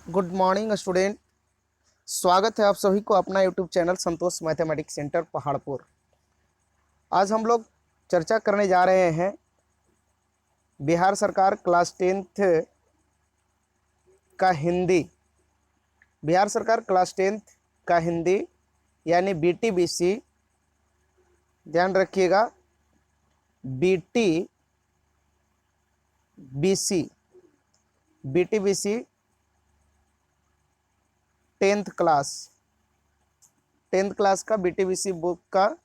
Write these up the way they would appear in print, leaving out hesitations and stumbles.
Good morning student. स्वागत है आप सभी को अपना यूट्यूब चैनल संतोष मैथमेटिक्स सेंटर पहाड़पुर। आज हम लोग चर्चा करने जा रहे हैं बिहार सरकार क्लास 10th का हिंदी। बिहार सरकार क्लास 10th का हिंदी यानी BTBC, ध्यान रखिएगा, BTBC, BTBC 10th क्लास का BTBC बुक का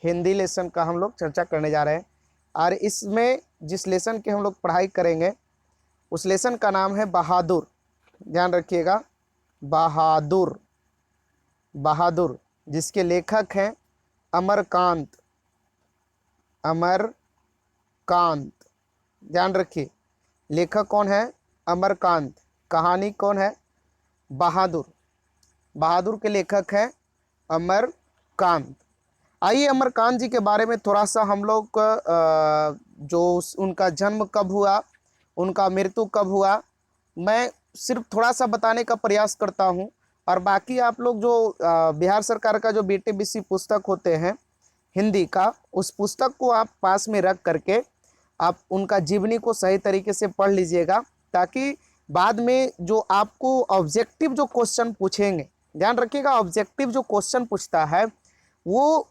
हिंदी लेसन का हम लोग चर्चा करने जा रहे हैं। और इसमें जिस लेसन की हम लोग पढ़ाई करेंगे उस लेसन का नाम है बहादुर। ध्यान रखिएगा, बहादुर, बहादुर, जिसके लेखक हैं अमरकांत। अमरकांत, ध्यान रखिए, लेखक कौन है? अमरकांत। कहानी कौन है? बहादुर। बहादुर के लेखक हैं अमरकांत। आइए अमरकांत जी के बारे में थोड़ा सा हम लोग जो उनका जन्म कब हुआ, उनका मृत्यु कब हुआ, मैं सिर्फ थोड़ा सा बताने का प्रयास करता हूं। और बाकी आप लोग जो बिहार सरकार का जो BTBC पुस्तक होते हैं हिंदी का, उस पुस्तक को आप पास में रख करके आप उनका जीवनी को सही तरीके से पढ़ लीजिएगा, ताकि बाद में जो आपको ऑब्जेक्टिव जो क्वेश्चन पूछेंगे, ध्यान रखिएगा, ऑब्जेक्टिव जो क्वेश्चन पूछता है वो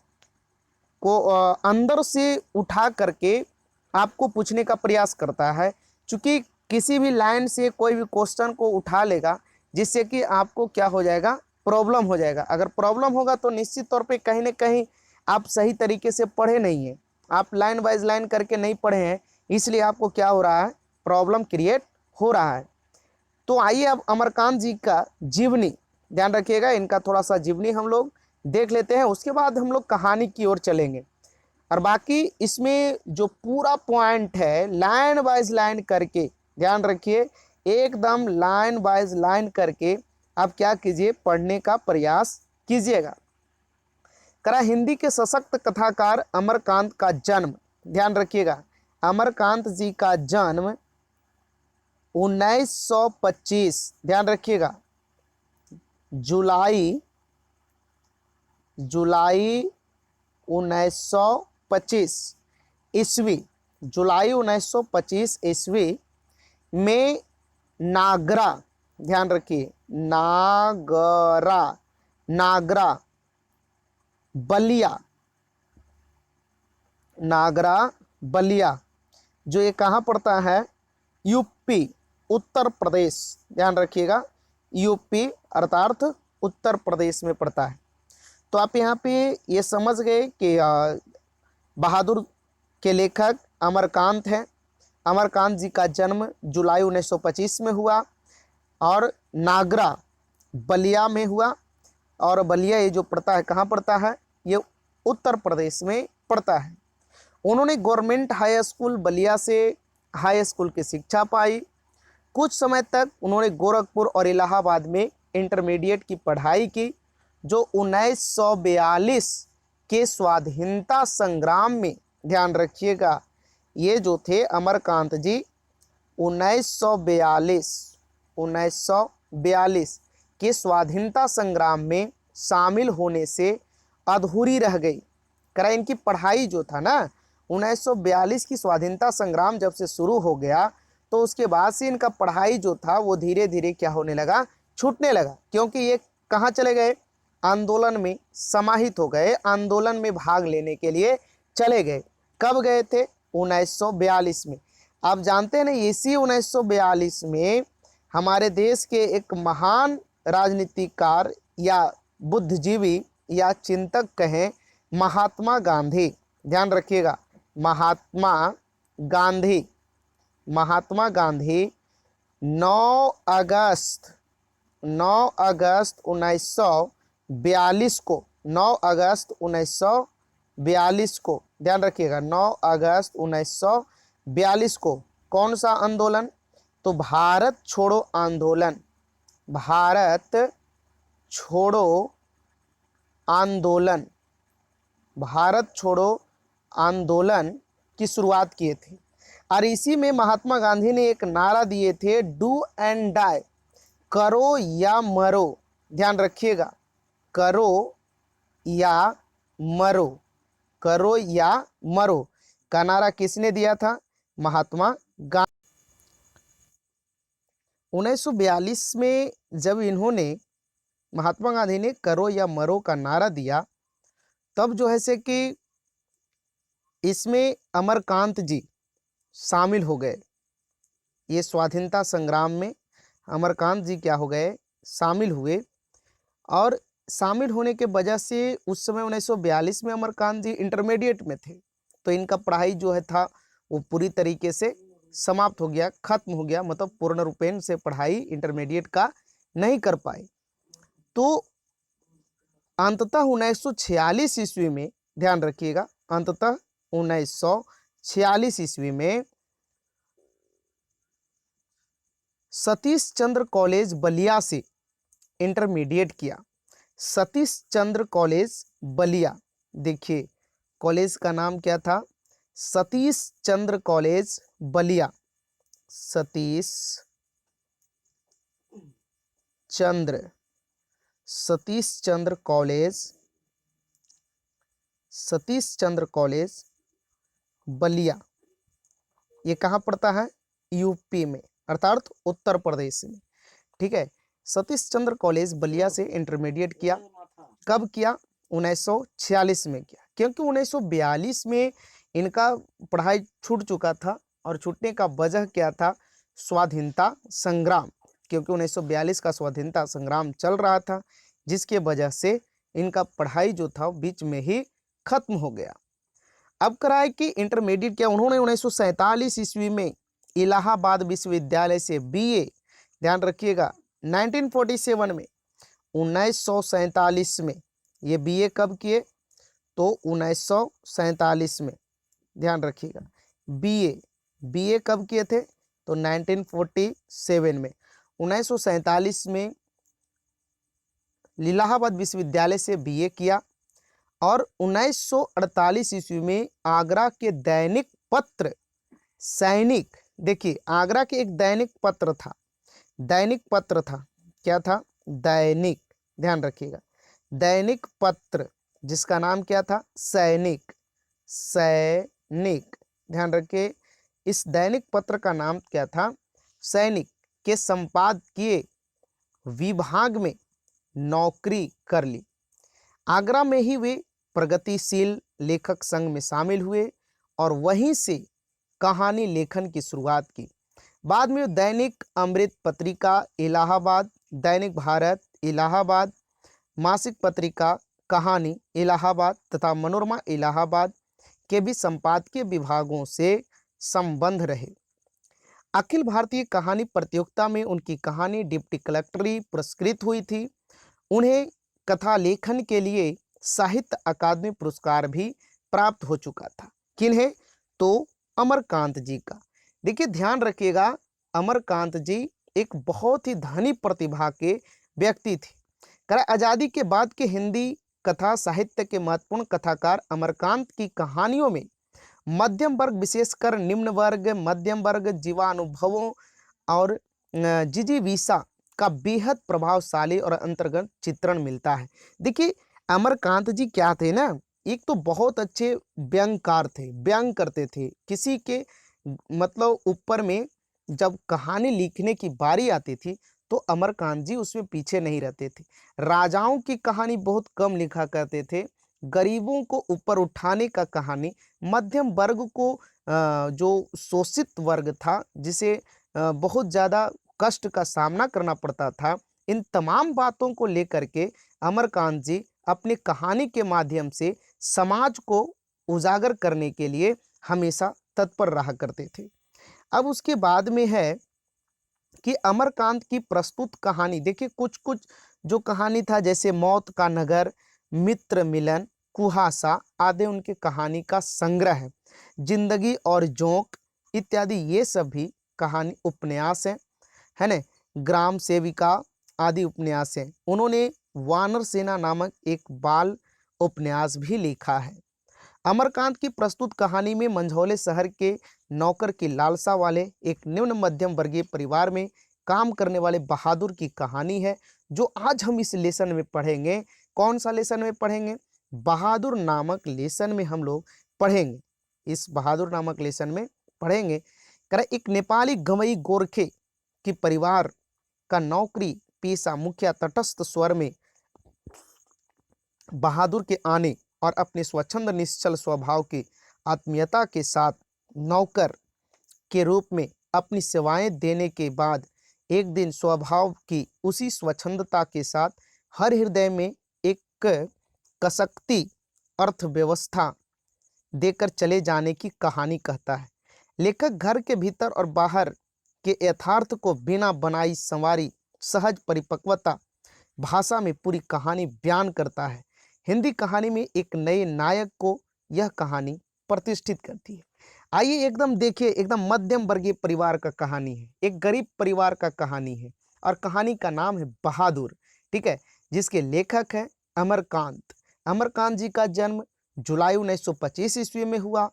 को अंदर से उठा करके आपको पूछने का प्रयास करता है। क्योंकि किसी भी लाइन से कोई भी क्वेश्चन को उठा लेगा जिससे कि आपको क्या हो जाएगा, प्रॉब्लम हो जाएगा। अगर प्रॉब्लम होगा तो निश्चित तौर पे कहीं ना कहीं आप सही तरीके से पढ़े नहीं हैं, आप लाइन वाइज लाइन करके नहीं पढ़े हैं, इसलिए आपको क्या हो रहा है, प्रॉब्लम क्रिएट हो रहा है। तो आइए अब अमरकांत जी का जीवनी, ध्यान रखिएगा, इनका थोड़ा सा जीवनी हम लोग देख लेते हैं, उसके बाद हम लोग कहानी की ओर चलेंगे। और बाकी इसमें जो पूरा पॉइंट है लाइन वाइज लाइन करके, ध्यान रखिए, एकदम लाइन वाइज लाइन करके आप क्या कीजिए, पढ़ने का प्रयास कीजिएगा। करा हिंदी के सशक्त कथाकार अमरकांत का जन्म, ध्यान रखिएगा, अमरकांत जी का जन्म 1925, ध्यान रखिएगा, जुलाई 1925 ईस्वी, जुलाई 1925 ईस्वी में नागरा, ध्यान रखिए, नागरा, नागरा बलिया, नागरा बलिया, जो ये कहाँ पड़ता है, यूपी, उत्तर प्रदेश, ध्यान रखिएगा, यूपी अर्थात उत्तर प्रदेश में पड़ता है। तो आप यहाँ पे ये समझ गए कि बहादुर के लेखक अमरकांत हैं। अमरकांत जी का जन्म जुलाई 1925 में हुआ और नागरा बलिया में हुआ। और बलिया ये जो पड़ता है, कहाँ पड़ता है, ये उत्तर प्रदेश में पड़ता है। उन्होंने गवर्नमेंट हाई स्कूल बलिया से हाई स्कूल की शिक्षा पाई। कुछ समय तक उन्होंने गोरखपुर और इलाहाबाद में इंटरमीडिएट की पढ़ाई की, जो 1942 के स्वाधीनता संग्राम में, ध्यान रखिएगा, ये जो थे अमरकांत जी 1942 के स्वाधीनता संग्राम में शामिल होने से अधूरी रह गई। करा इनकी पढ़ाई जो था ना, 1942 की स्वाधीनता संग्राम जब से शुरू हो गया तो उसके बाद से इनका पढ़ाई जो था वो धीरे धीरे क्या होने लगा, छूटने लगा। क्योंकि ये कहाँ चले गए, आंदोलन में समाहित हो गए, आंदोलन में भाग लेने के लिए चले गए। कब गए थे, 1942 में। आप जानते हैं ना, इसी 1942 में हमारे देश के एक महान राजनीतिकार या बुद्धिजीवी या चिंतक कहें, महात्मा गांधी, ध्यान रखिएगा, महात्मा गांधी, महात्मा गांधी 9 अगस्त 1942 को, 9 अगस्त 1942 को, ध्यान रखिएगा, 9 अगस्त 1942 को कौन सा आंदोलन, तो भारत छोड़ो आंदोलन, भारत छोड़ो आंदोलन, भारत छोड़ो आंदोलन की शुरुआत किए थे। और इसी में महात्मा गांधी ने एक नारा दिए थे, डू एंड डाई, करो या मरो। ध्यान रखिएगा, करो या मरो, करो या मरो का नारा किसने दिया था? महात्मा गांधी। 1942 में जब इन्होंने, महात्मा गांधी ने करो या मरो का नारा दिया, तब जो है से कि इसमें अमरकांत जी शामिल हो गए। ये स्वाधीनता संग्राम में अमरकांत जी क्या हो गए? शामिल हुए। और शामिल होने के वजह से उस समय 1942 में अमरकांत जी इंटरमीडिएट में थे, तो इनका पढ़ाई जो है था वो पूरी तरीके से समाप्त हो गया, खत्म हो गया, मतलब पूर्ण रूपेण से पढ़ाई इंटरमीडिएट का नहीं कर पाए। तो अंततः 1946 ईस्वी में, ध्यान रखिएगा, अंततः 1946 ईस्वी में सतीश चंद्र कॉलेज बलिया से इंटरमीडिएट किया। सतीश चंद्र कॉलेज बलिया, देखिए कॉलेज का नाम क्या था? Satish Chandra college Ballia. Satish Chandra, Satish Chandra college, Satish Chandra college Ballia, ये कहाँ पड़ता है? यूपी में, अर्थात उत्तर प्रदेश में। ठीक है, सतीश चंद्र कॉलेज बलिया से इंटरमीडिएट किया। कब किया? 1946 में किया, क्योंकि 1942 में इनका पढ़ाई छूट चुका था। और छूटने का वजह क्या था? स्वाधीनता संग्राम, क्योंकि 1942 का स्वाधीनता संग्राम चल रहा था, जिसके वजह से इनका पढ़ाई जो था बीच में ही खत्म हो गया। अब कराए कि इंटरमीडिएट किया उन्होंने 1947 ईस्वी में इलाहाबाद विश्वविद्यालय से बीए। ध्यान रखिएगा, 1947 में, 1947 में ये बीए कब किए? तो 1947 में, ध्यान रखिएगा, बीए कब किए थे? तो 1947 में। 1947 में इलाहाबाद विश्वविद्यालय से बीए किया। और 1948 ईस्वी में आगरा के दैनिक पत्र सैनिक, देखिए आगरा के एक दैनिक पत्र था, दैनिक पत्र था, क्या था? दैनिक, ध्यान रखिएगा, दैनिक पत्र, जिसका नाम क्या था? सैनिक, सैनिक, ध्यान रखिए, इस दैनिक पत्र का नाम क्या था? सैनिक के संपादकीय विभाग में नौकरी कर ली। आगरा में ही वे प्रगतिशील लेखक संघ में शामिल हुए और वहीं से कहानी लेखन की शुरुआत की। बाद में दैनिक अमृत पत्रिका इलाहाबाद, दैनिक भारत इलाहाबाद, मासिक पत्रिका कहानी इलाहाबाद तथा मनोरमा इलाहाबाद के भी संपादकीय विभागों से संबंध रहे। अखिल भारतीय कहानी प्रतियोगिता में उनकी कहानी डिप्टी कलेक्टरी पुरस्कृत हुई थी। उन्हें कथा लेखन के लिए साहित्य अकादमी पुरस्कार भी प्राप्त हो चुका था। किन्हें? तो अमरकांत जी का। देखिए ध्यान रखिएगा, अमरकांत जी एक बहुत ही धनी प्रतिभा के व्यक्ति थे। आजादी के बाद के हिंदी कथा साहित्य के महत्वपूर्ण कथाकार अमरकांत की कहानियों में मध्यम वर्ग, विशेषकर निम्न वर्ग, मध्यम वर्ग, जीवानुभवों और जिजीविषा का बेहद प्रभावशाली और अंतर्गत चित्रण मिलता है। देखिए अमरकांत जी क्या थे ना, एक तो बहुत अच्छे व्यंगकार थे, व्यंग करते थे किसी के मतलब ऊपर में। जब कहानी लिखने की बारी आती थी तो अमरकांत जी उसमें पीछे नहीं रहते थे। राजाओं की कहानी बहुत कम लिखा करते थे, गरीबों को ऊपर उठाने का कहानी, मध्यम वर्ग को जो शोषित वर्ग था, जिसे बहुत ज़्यादा कष्ट का सामना करना पड़ता था, इन तमाम बातों को लेकर के अमरकांत जी अपनी कहानी के माध्यम से समाज को उजागर करने के लिए हमेशा तत्पर रहा करते थे। अब उसके बाद में है कि अमरकांत की प्रस्तुत कहानी, देखिए कुछ कुछ जो कहानी था, जैसे मौत का नगर, मित्र मिलन, कुहासा आदि उनके कहानी का संग्रह है। जिंदगी और जोंक इत्यादि ये सब भी कहानी उपन्यास है ना। ग्राम सेविका आदि उपन्यास हैं। उन्होंने वानर सेना नामक एक बाल उपन्यास भी लिखा है। अमरकांत की प्रस्तुत कहानी में मंझौले शहर के नौकर की लालसा वाले एक निम्न मध्यम वर्गीय परिवार में काम करने वाले बहादुर की कहानी है, जो आज हम इस लेसन में पढ़ेंगे। कौन सा लेसन में पढ़ेंगे? बहादुर नामक लेसन में हम लोग पढ़ेंगे। इस बहादुर नामक लेसन में पढ़ेंगे एक नेपाली गवई गोरखे की परिवार का नौकरी पेशा मुखिया तटस्थ स्वर में बहादुर के आने और अपने स्वच्छंद निश्चल स्वभाव की आत्मीयता के साथ नौकर के रूप में अपनी सेवाएं देने के बाद एक दिन स्वभाव की उसी स्वच्छंदता के साथ हर हृदय में एक कसकती अर्थव्यवस्था देकर चले जाने की कहानी कहता है। लेखक घर के भीतर और बाहर के यथार्थ को बिना बनाई संवारी सहज परिपक्वता भाषा में पूरी कहानी बयान करता है। हिंदी कहानी में एक नए नायक को यह कहानी प्रतिष्ठित करती है। आइए एकदम देखिए, एकदम मध्यम वर्गीय परिवार का कहानी है, एक गरीब परिवार का कहानी है और कहानी का नाम है बहादुर, ठीक है, जिसके लेखक हैं अमरकांत। अमरकांत जी का जन्म जुलाई 1925 ईस्वी में हुआ,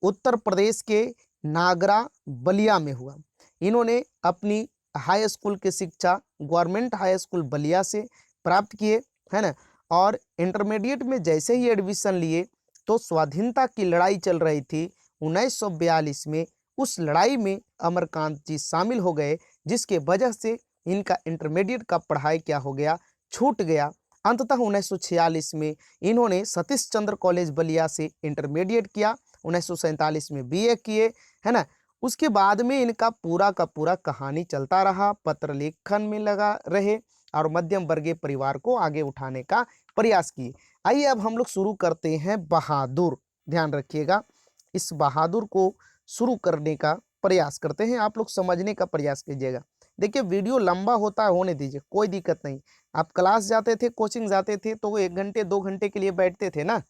उत्तर प्रदेश के नागरा बलिया में हुआ। इन्होंने अपनी हाई स्कूल की शिक्षा गवर्नमेंट हाई स्कूल बलिया से प्राप्त किए, है ना। और इंटरमीडिएट में जैसे ही एडमिशन लिए तो स्वाधीनता की लड़ाई चल रही थी 1942 में। उस लड़ाई में अमरकांत जी शामिल हो गए, जिसके वजह से इनका इंटरमीडिएट का पढ़ाई क्या हो गया, छूट गया। अंततः 1946 में इन्होंने सतीश चंद्र कॉलेज बलिया से इंटरमीडिएट किया, 1947 में बीए किए, है ना। उसके बाद में इनका पूरा का पूरा कहानी चलता रहा, पत्र लेखन में लगा रहे और मध्यम वर्गीय परिवार को आगे उठाने का प्रयास किए। आइए अब हम लोग शुरू करते हैं बहादुर। ध्यान रखिएगा, इस बहादुर को शुरू करने का प्रयास करते हैं, आप लोग समझने का प्रयास कीजिएगा। देखिए वीडियो लंबा होता है, होने दीजिए, कोई दिक्कत नहीं। आप क्लास जाते थे, कोचिंग जाते थे तो वो 1 घंटे 2 घंटे के लिए बैठते थे ना,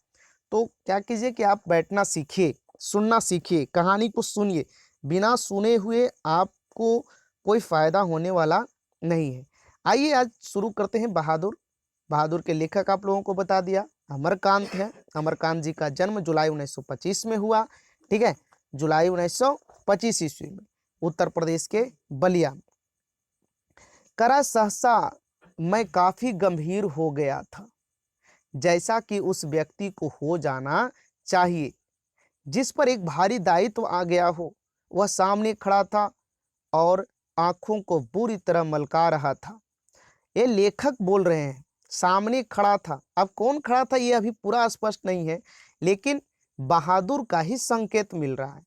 तो क्या कीजिए कि आप बैठना सीखिए, सुनना सीखिए, कहानी को सुनिए। बिना सुने हुए आपको कोई फायदा होने वाला नहीं है। आइए आज शुरू करते हैं बहादुर। बहादुर के लेखक आप लोगों को बता दिया, अमरकांत है। अमरकांत जी का जन्म जुलाई 1925 में हुआ, ठीक है, जुलाई 1925 ईस्वी में उत्तर प्रदेश के बलिया में। करा सहसा मैं काफी गंभीर हो गया था, जैसा कि उस व्यक्ति को हो जाना चाहिए जिस पर एक भारी दायित्व आ गया हो। वह सामने खड़ा था और आंखों को बुरी तरह मलका रहा था। ये लेखक बोल रहे हैं, सामने खड़ा था। अब कौन खड़ा था ये अभी पूरा स्पष्ट नहीं है, लेकिन बहादुर का ही संकेत मिल रहा है।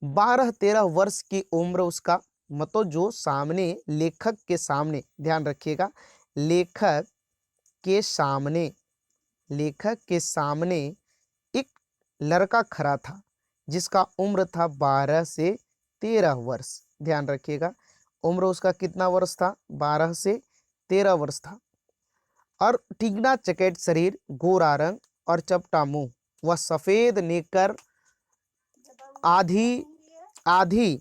12-13 वर्ष की उम्र उसका, मतलब जो सामने लेखक के सामने, ध्यान रखिएगा, लेखक के सामने, लेखक के सामने एक लड़का खड़ा था जिसका उम्र था 12 से 13 वर्ष। ध्यान रखिएगा, उम्र उसका कितना वर्ष था, 12 से 13 वर्ष था। और टिगना चकेट शरीर, गोरा रंग और चपटा मुंह। वह सफेद नेकर, आधी आधी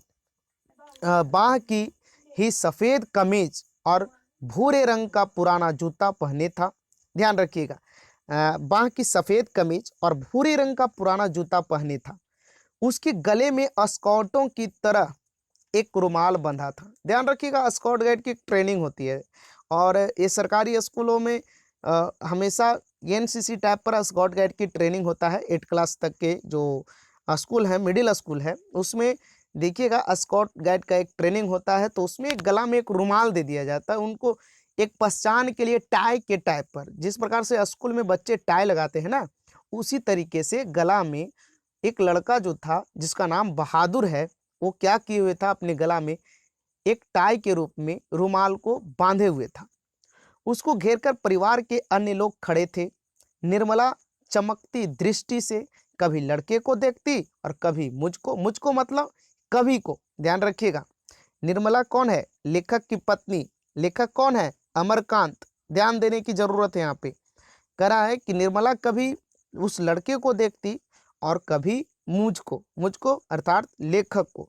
बाह की ही सफेद कमीज और भूरे रंग का पुराना जूता पहने था। ध्यान रखिएगा, बाह की सफेद कमीज और भूरे रंग का पुराना जूता पहने था। उसके गले में स्कॉटों की तरह एक रुमाल बंधा था। ध्यान रखिएगा, स्काउट गाइड की ट्रेनिंग होती है और ये सरकारी स्कूलों में हमेशा एनसीसी टाइप पर स्काउट गाइड की ट्रेनिंग होता है। 8 क्लास तक के जो स्कूल है, मिडिल स्कूल है, उसमें देखिएगा स्काउट गाइड का एक ट्रेनिंग होता है, तो उसमें गला में एक रुमाल दे दिया जाता है उनको, एक पहचान के लिए, टाई के टाइप पर। जिस प्रकार से स्कूल में बच्चे टाई लगाते हैं ना, उसी तरीके से गला में एक लड़का जो था जिसका नाम बहादुर है, वो क्या किए हुए था, अपने गला में एक टाई के रूप में रुमाल को बांधे हुए था। उसको घेरकर परिवार के अन्य लोग खड़े थे। निर्मला चमकती दृष्टि से कभी लड़के को देखती और कभी मुझको, मुझको मतलब कभी को। ध्यान रखिएगा, निर्मला कौन है, लेखक की पत्नी। लेखक कौन है, अमरकांत। ध्यान देने की जरूरत है यहाँ पे। कह रहा है कि निर्मला कभी उस लड़के को देखती और कभी मुझको, मुझको अर्थात लेखक को।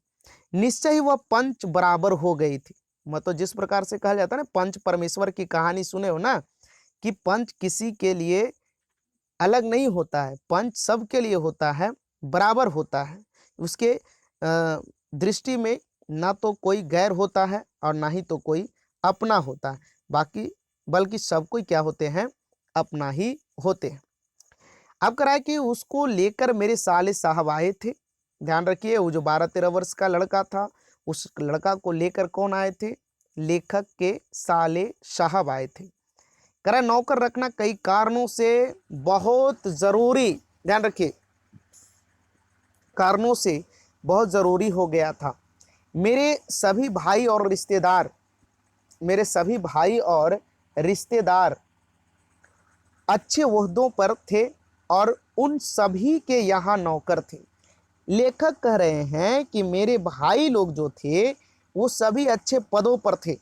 निश्चय ही वह पंच बराबर हो गई थी। मतलब जिस प्रकार से कहा जाता है ना, पंच परमेश्वर की कहानी सुने हो ना, कि पंच किसी के लिए अलग नहीं होता है, पंच सबके लिए होता है, बराबर होता है। उसके दृष्टि में ना तो कोई गैर होता है और ना ही तो कोई अपना होता है, बल्कि सब कोई क्या होते हैं, अपना ही होते हैं। अब करा कि उसको लेकर मेरे साले साहब आए थे। ध्यान रखिए, वो जो 12-13 वर्ष का लड़का था, उस लड़का को लेकर कौन आए थे, लेखक के साले साहब आए थे। करा नौकर रखना कई कारणों से बहुत जरूरी, ध्यान रखिए, कारणों से बहुत जरूरी हो गया था। मेरे सभी भाई और रिश्तेदार मेरे सभी भाई और रिश्तेदार अच्छे ओहदों पर थे और उन सभी के यहाँ नौकर थे। लेखक कह रहे हैं कि मेरे भाई लोग जो थे वो सभी अच्छे पदों पर थे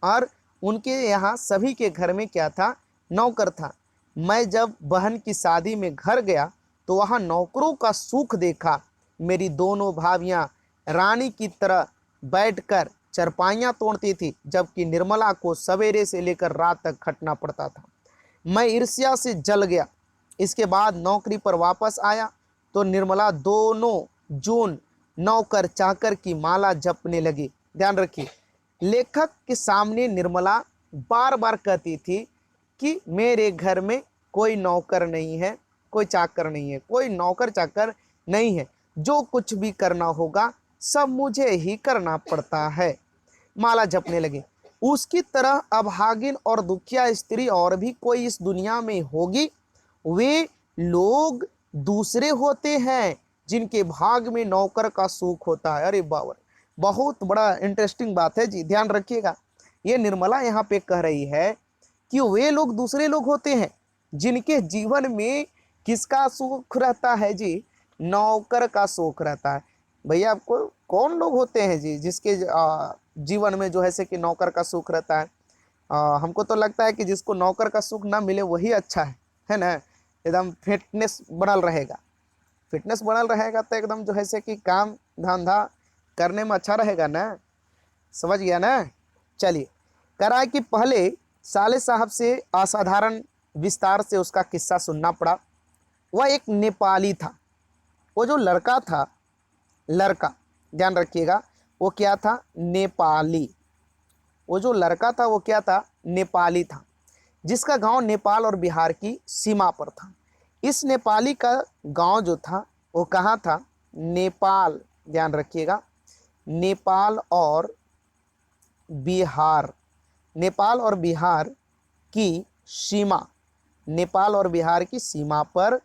और उनके यहाँ सभी के घर में क्या था, नौकर था। मैं जब बहन की शादी में घर गया तो वहाँ नौकरों का सुख देखा। मेरी दोनों भाभियाँ रानी की तरह बैठकर चरपाइयाँ तोड़ती थी, जबकि निर्मला को सवेरे से लेकर रात तक खटना पड़ता था। मैं ईर्ष्या से जल गया। इसके बाद नौकरी पर वापस आया तो निर्मला दोनों जून नौकर चाकर की माला जपने लगी। ध्यान रखिए, लेखक के सामने निर्मला बार बार कहती थी कि मेरे घर में कोई नौकर नहीं है, कोई चाकर नहीं है, कोई नौकर चाकर नहीं है, जो कुछ भी करना होगा सब मुझे ही करना पड़ता है। माला जपने लगे। उसकी तरह अभागिन और दुखिया स्त्री और भी कोई इस दुनिया में होगी? वे लोग दूसरे होते हैं जिनके भाग में नौकर का सुख होता है। अरे बाबर, बहुत बड़ा इंटरेस्टिंग बात है जी, ध्यान रखिएगा। ये निर्मला यहाँ पे कह रही है कि वे लोग दूसरे लोग होते हैं जिनके जीवन में किसका सुख रहता है जी, नौकर का सुख रहता है। भैया आपको कौन लोग होते हैं जी जिसके जीवन में जो है से कि नौकर का सुख रहता है? हमको तो लगता है कि जिसको नौकर का सुख ना मिले वही अच्छा है ना। एकदम फिटनेस बनल रहेगा, फिटनेस बनल रहेगा तो एकदम जो है से कि काम धंधा करने में अच्छा रहेगा ना, समझ गया ना। चलिए, करा कि पहले साले साहब से असाधारण विस्तार से उसका किस्सा सुनना पड़ा। वह एक नेपाली था। वो जो लड़का था, लड़का ध्यान रखिएगा, वो क्या था, नेपाली। वो जो लड़का था वो क्या था, नेपाली था, जिसका गांव नेपाल और बिहार की सीमा पर था। इस नेपाली का गांव जो था वो कहाँ था, नेपाल, ध्यान रखिएगा, नेपाल और बिहार, नेपाल और बिहार की सीमा, नेपाल और बिहार की सीमा पर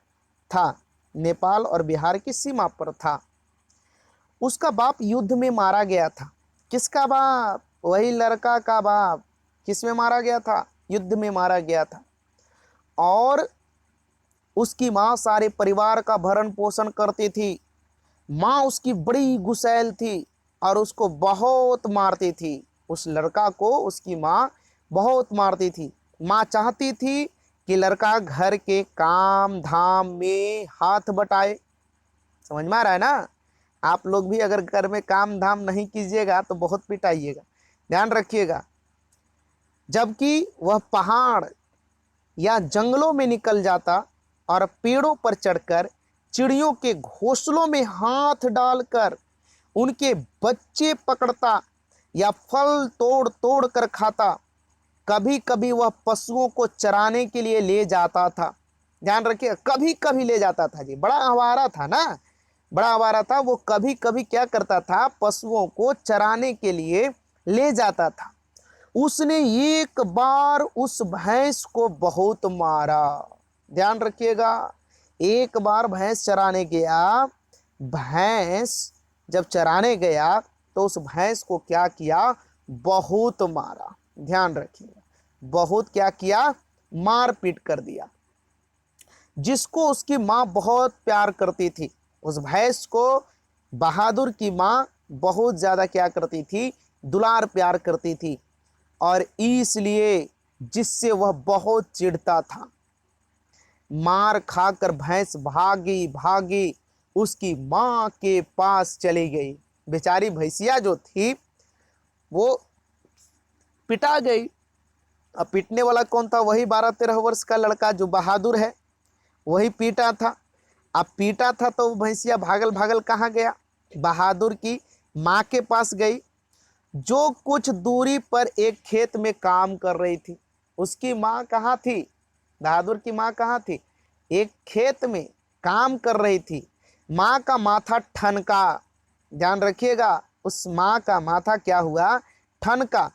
था, नेपाल और बिहार की सीमा पर था। उसका बाप युद्ध में मारा गया था। किसका बाप, वही लड़का का बाप। किस में मारा गया था, युद्ध में मारा गया था। और उसकी माँ सारे परिवार का भरण पोषण करती थी। माँ उसकी बड़ी गुस्सैल थी और उसको बहुत मारती थी। उस लड़का को उसकी माँ बहुत मारती थी। माँ चाहती थी कि लड़का घर के काम धाम में हाथ बटाए। समझ में आ रहा है ना। आप लोग भी अगर घर में काम धाम नहीं कीजिएगा तो बहुत पिटाइएगा, ध्यान रखिएगा। जबकि वह पहाड़ या जंगलों में निकल जाता और पेड़ों पर चढ़कर चिड़ियों के घोंसलों में हाथ डालकर उनके बच्चे पकड़ता या फल तोड़ तोड़ कर खाता। कभी कभी वह पशुओं को चराने के लिए ले जाता था। ध्यान रखिए, कभी कभी ले जाता था जी, बड़ा आवारा था ना, बड़ा आवारा था। वो कभी कभी क्या करता था, पशुओं को चराने के लिए ले जाता था। उसने एक बार उस भैंस को बहुत मारा। ध्यान रखिएगा, एक बार भैंस चराने गया, भैंस जब चराने गया तो उस भैंस को क्या किया, बहुत मारा। ध्यान रखिएगा, बहुत क्या किया, मार पीट कर दिया। जिसको उसकी माँ बहुत प्यार करती थी, उस भैंस को बहादुर की माँ बहुत ज़्यादा क्या करती थी, दुलार प्यार करती थी। और इसलिए जिससे वह बहुत चिढ़ता था। मार खाकर भैंस भागी भागी उसकी माँ के पास चली गई। बेचारी भैंसिया जो थी वो पिटा गई। अब पीटने वाला कौन था, वही 12-13 वर्ष का लड़का जो बहादुर है, वही पीटा था। अब पीटा था तो भैंसिया भागल भागल कहाँ गया, बहादुर की माँ के पास गई, जो कुछ दूरी पर एक खेत में काम कर रही थी। उसकी माँ कहाँ थी? बहादुर की माँ कहाँ थी? एक खेत में काम कर रही थी। माँ का माथा ठनका, ध्यान रखिएगा, उस माँ का माथा क्या हुआ? ठनका।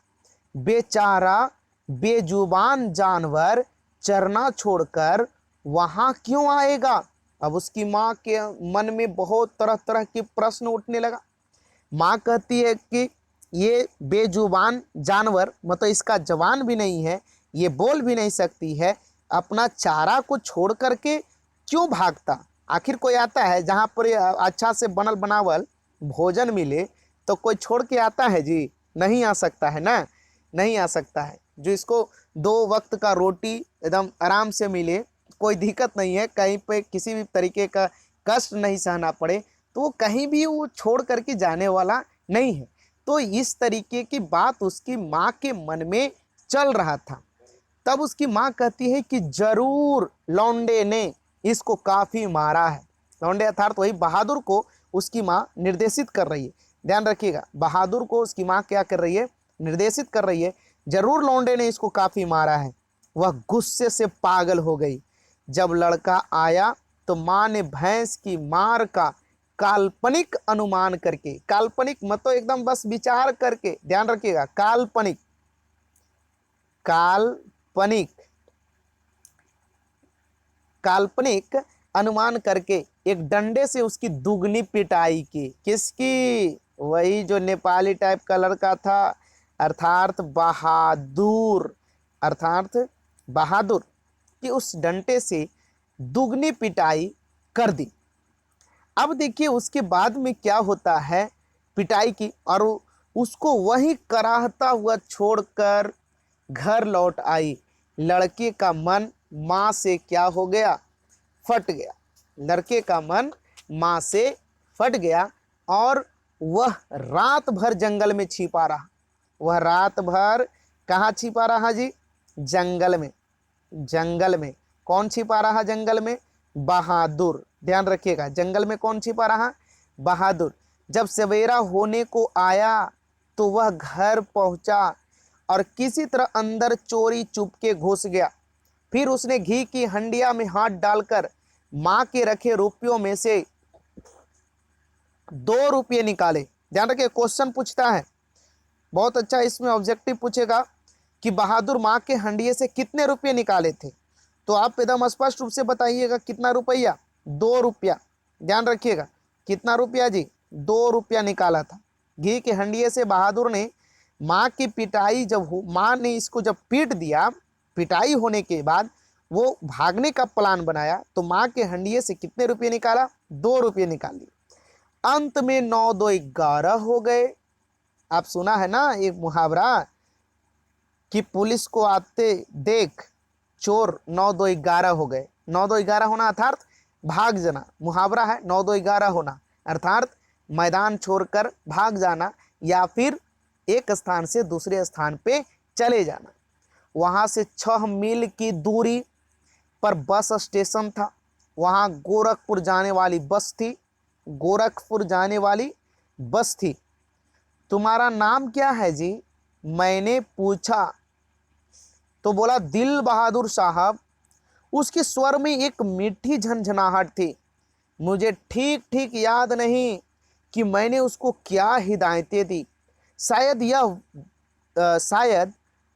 बेचारा बेजुबान जानवर चरना छोड़कर वहां क्यों आएगा? अब उसकी माँ के मन में बहुत तरह तरह के प्रश्न उठने लगा। माँ कहती है कि ये बेजुबान जानवर, मतलब इसका जवान भी नहीं है, ये बोल भी नहीं सकती है, अपना चारा को छोड़ करके क्यों भागता? आखिर कोई आता है जहाँ पर अच्छा से बनल बनावल भोजन मिले तो कोई छोड़ के आता है जी? नहीं आ सकता है ना, नहीं आ सकता है। जो इसको 2 वक्त का रोटी एकदम आराम से मिले, कोई दिक्कत नहीं है, कहीं पे किसी भी तरीके का कष्ट नहीं सहना पड़े, तो वो कहीं भी वो छोड़ करके जाने वाला नहीं है। तो इस तरीके की बात उसकी माँ के मन में चल रहा था। तब उसकी माँ कहती है कि जरूर लौंडे ने इसको काफी मारा है। लौंडे अर्थात वही बहादुर को उसकी माँ निर्देशित कर रही है। ध्यान रखिएगा, बहादुर को उसकी माँ क्या कर रही है? निर्देशित कर रही है। जरूर लौंडे ने इसको काफी मारा है। वह गुस्से से पागल हो गई। जब लड़का आया तो माँ ने भैंस की मार का काल्पनिक अनुमान करके, काल्पनिक मतलब एकदम बस विचार करके, ध्यान रखिएगा, काल्पनिक, काल्पनिक, काल्पनिक अनुमान करके एक डंडे से उसकी दुगनी पिटाई की। किसकी? वही जो नेपाली टाइप का लड़का था, अर्थात बहादुर, अर्थात बहादुर की उस डंडे से दुगनी पिटाई कर दी। अब देखिए उसके बाद में क्या होता है, पिटाई की, और उसको वही कराहता हुआ छोड़कर घर लौट आई। लड़के का मन माँ से क्या हो गया? फट गया। लड़के का मन माँ से फट गया और वह रात भर जंगल में छिपा रहा। वह रात भर कहाँ छिपा रहा जी? जंगल में। जंगल में कौन छिपा रहा? जंगल में बहादुर। ध्यान रखिएगा, जंगल में कौन छिपा रहा? बहादुर। जब सवेरा होने को आया तो वह घर पहुंचा और किसी तरह अंदर चोरी चुपके घुस गया। फिर उसने घी की हंडिया में हाथ डालकर माँ के रखे रुपयों में से 2 रुपये निकाले। ध्यान रखिए, क्वेश्चन पूछता है, बहुत अच्छा इसमें ऑब्जेक्टिव पूछेगा कि बहादुर माँ के हंडिये से कितने रुपये निकाले थे। तो आप एकदम स्पष्ट रूप से बताइएगा कितना रुपया? 2 रुपया। ध्यान रखिएगा, कितना रुपया जी? 2 रुपया निकाला था। घी के हंडिये से बहादुर ने माँ की पिटाई जब हो, माँ ने इसको जब पीट दिया, पिटाई होने के बाद वो भागने का प्लान बनाया, तो माँ के हंडिये से कितने रुपये निकाला? 2 रुपये निकाल लिए। अंत में 9 2 11 हो गए। आप सुना है ना एक मुहावरा कि पुलिस को आते देख चोर 9 2 11 हो गए। 9 2 11 होना अर्थात भाग जाना, मुहावरा है 9 2 11 होना, अर्थात मैदान छोड़कर भाग जाना या फिर एक स्थान से दूसरे स्थान पे चले जाना। वहाँ से 6 मील की दूरी पर बस स्टेशन था। वहाँ गोरखपुर जाने वाली बस थी, गोरखपुर जाने वाली बस थी। तुम्हारा नाम क्या है जी? मैंने पूछा तो बोला दिल बहादुर साहब। उसके स्वर में एक मीठी झंझनाहट थी। मुझे ठीक ठीक याद नहीं कि मैंने उसको क्या हिदायतें दी। शायद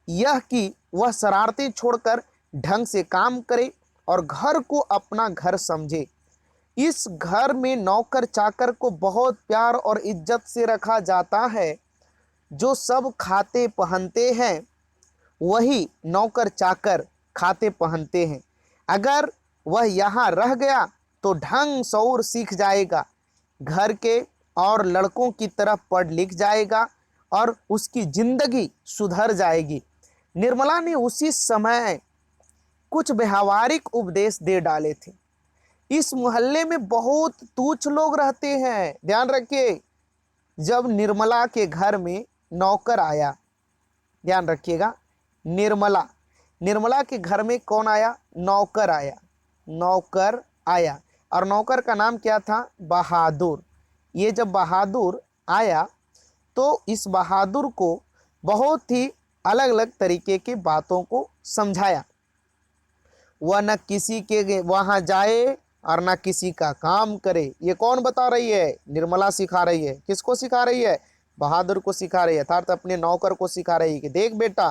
यह कि वह शरारतें छोड़कर ढंग से काम करे और घर को अपना घर समझे। इस घर में नौकर चाकर को बहुत प्यार और इज्जत से रखा जाता है। जो सब खाते पहनते हैं वही नौकर चाकर खाते पहनते हैं। अगर वह यहाँ रह गया तो ढंग सौर सीख जाएगा, घर के और लड़कों की तरह पढ़ लिख जाएगा और उसकी जिंदगी सुधर जाएगी। निर्मला ने उसी समय कुछ व्यवहारिक उपदेश दे डाले थे। इस मोहल्ले में बहुत तुच्छ लोग रहते हैं। ध्यान रखिए, जब निर्मला के घर में नौकर आया, ध्यान रखिएगा, निर्मला, निर्मला के घर में कौन आया? नौकर आया। नौकर आया और नौकर का नाम क्या था? बहादुर। ये जब बहादुर आया तो इस बहादुर को बहुत ही अलग अलग तरीके की बातों को समझाया। वह न किसी के वहाँ जाए और न किसी का काम करे। ये कौन बता रही है? निर्मला सिखा रही है। किसको सिखा रही है? बहादुर को सिखा रही है, अर्थात अपने नौकर को सिखा रही है कि देख बेटा,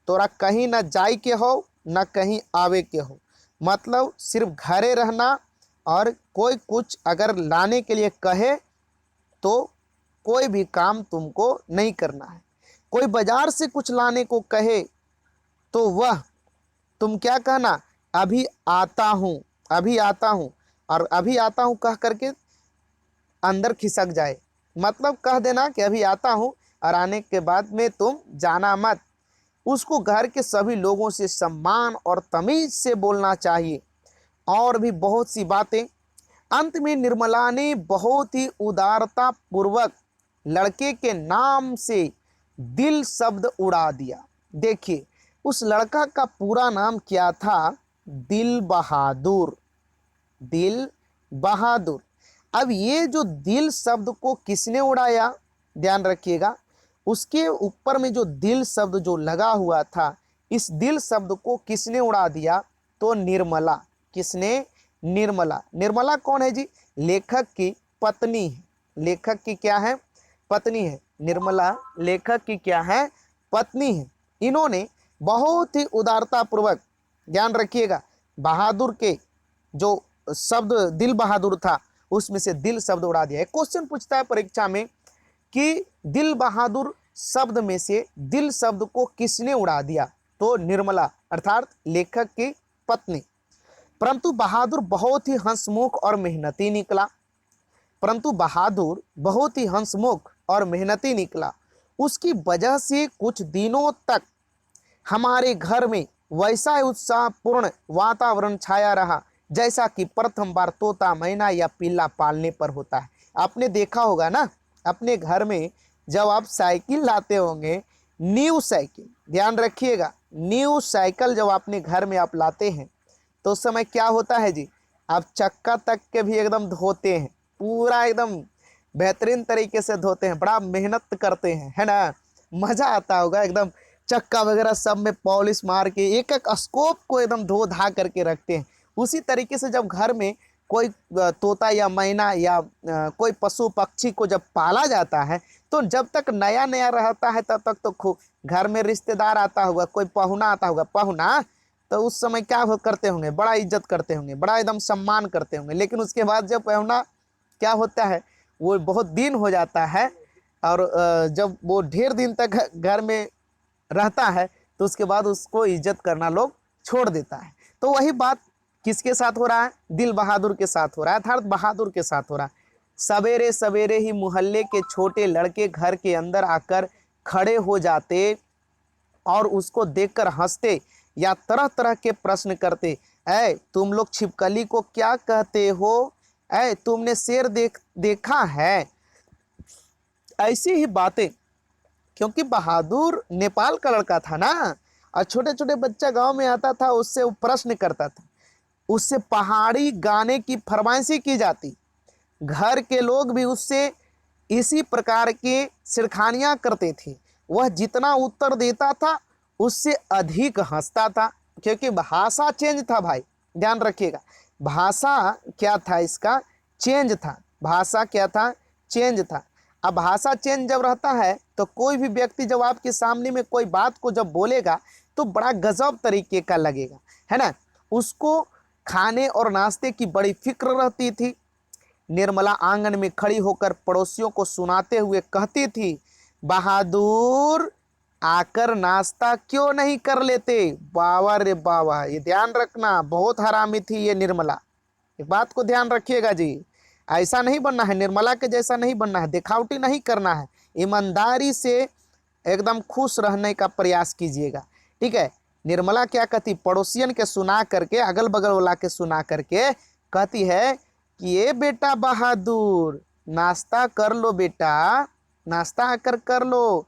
तोरा कहीं न जाए के हो न कहीं आवे के हो, मतलब सिर्फ घरे रहना, और कोई कुछ अगर लाने के लिए कहे तो कोई भी काम तुमको नहीं करना है। कोई बाजार से कुछ लाने को कहे तो वह तुम क्या कहना? अभी आता हूँ, अभी आता हूँ, और अभी आता हूँ कह करके अंदर खिसक जाए, मतलब कह देना कि अभी आता हूँ, और आने के बाद में तुम जाना मत। उसको घर के सभी लोगों से सम्मान और तमीज से बोलना चाहिए, और भी बहुत सी बातें। अंत में निर्मला ने बहुत ही उदारता पूर्वक लड़के के नाम से दिल शब्द उड़ा दिया। देखिए, उस लड़का का पूरा नाम क्या था? दिल बहादुर। दिल बहादुर। अब ये जो दिल शब्द को किसने उड़ाया, ध्यान रखिएगा, उसके ऊपर में जो दिल शब्द जो लगा हुआ था, इस दिल शब्द को किसने उड़ा दिया? तो निर्मला। किसने? निर्मला। निर्मला कौन है जी? लेखक की पत्नी है। लेखक की क्या है? पत्नी है। निर्मला लेखक की क्या है? पत्नी है। इन्होंने बहुत ही उदारता पूर्वक, ध्यान रखिएगा, बहादुर के जो शब्द दिल बहादुर था उसमें से दिल शब्द उड़ा दिया। एक क्वेश्चन पूछता है परीक्षा में कि दिल बहादुर शब्द में से दिल शब्द को किसने उड़ा दिया? तो निर्मला, अर्थात लेखक की पत्नी। परंतु बहादुर बहुत ही हंसमुख और मेहनती निकला। परंतु बहादुर बहुत ही हंसमुख और मेहनती निकला। उसकी वजह से कुछ दिनों तक हमारे घर में वैसा उत्साहपूर्ण वातावरण छाया रहा जैसा कि प्रथम बार तोता, मैना या पिल्ला पालने पर होता है। आपने देखा होगा ना, अपने घर में जब आप साइकिल लाते होंगे, न्यू साइकिल, ध्यान रखिएगा, न्यू साइकिल जब अपने घर में आप लाते हैं तो उस समय क्या होता है जी? आप चक्का तक के भी एकदम धोते हैं, पूरा एकदम बेहतरीन तरीके से धोते हैं, बड़ा मेहनत करते हैं, है ना? मज़ा आता होगा एकदम, चक्का वगैरह सब में पॉलिश मार के एक एक स्कोप को एकदम धो धा करके रखते हैं। उसी तरीके से जब घर में कोई तोता या मैना या कोई पशु पक्षी को जब पाला जाता है तो जब तक नया नया रहता है तब तक तो खूब, घर में रिश्तेदार आता होगा, कोई पहुना आता होगा, पहुना, तो उस समय क्या करते होंगे? बड़ा इज्जत करते होंगे, बड़ा एकदम सम्मान करते होंगे। लेकिन उसके बाद जब पहुना क्या होता है, वो बहुत दिन हो जाता है, और जब वो ढेर दिन तक घर में रहता है तो उसके बाद उसको इज्जत करना लोग छोड़ देता है। तो वही बात किसके साथ हो रहा है? दिल बहादुर के साथ हो रहा है, अर्थात बहादुर के साथ हो रहा है। सवेरे सवेरे ही मोहल्ले के छोटे लड़के घर के अंदर आकर खड़े हो जाते और उसको देखकर हंसते या तरह तरह के प्रश्न करते। ऐ तुम लोग छिपकली को क्या कहते हो? ऐ तुमने शेर देखा है? ऐसी ही बातें, क्योंकि बहादुर नेपाल का लड़का था ना, और छोटे छोटे बच्चा गांव में आता था, उससे वो प्रश्न करता था, उससे पहाड़ी गाने की फरमाइशी की जाती। घर के लोग भी उससे इसी प्रकार के सिरखानियां करते थे। वह जितना उत्तर देता था उससे अधिक हंसता था, क्योंकि भाषा चेंज था भाई, ध्यान रखिएगा, भाषा क्या था इसका? चेंज था। भाषा क्या था? चेंज था। अब भाषा चेंज जब रहता है तो कोई भी व्यक्ति जब आपके सामने में कोई बात को जब बोलेगा तो बड़ा गजब तरीके का लगेगा, है ना? उसको खाने और नाश्ते की बड़ी फिक्र रहती थी। निर्मला आंगन में खड़ी होकर पड़ोसियों को सुनाते हुए कहती थी, बहादुर आकर नाश्ता क्यों नहीं कर लेते? बाबा रे बाबा, ये ध्यान रखना, बहुत हरामी थी ये निर्मला। एक बात को ध्यान रखिएगा जी, ऐसा नहीं बनना है, निर्मला के जैसा नहीं बनना है, दिखावटी नहीं करना है, ईमानदारी से एकदम खुश रहने का प्रयास कीजिएगा, ठीक है? निर्मला क्या कहती? पड़ोसियन के सुना करके, अगल बगल वाला के सुना करके कहती है कि ये बेटा बहादुर, नाश्ता कर लो बेटा, नाश्ता आकर कर लो।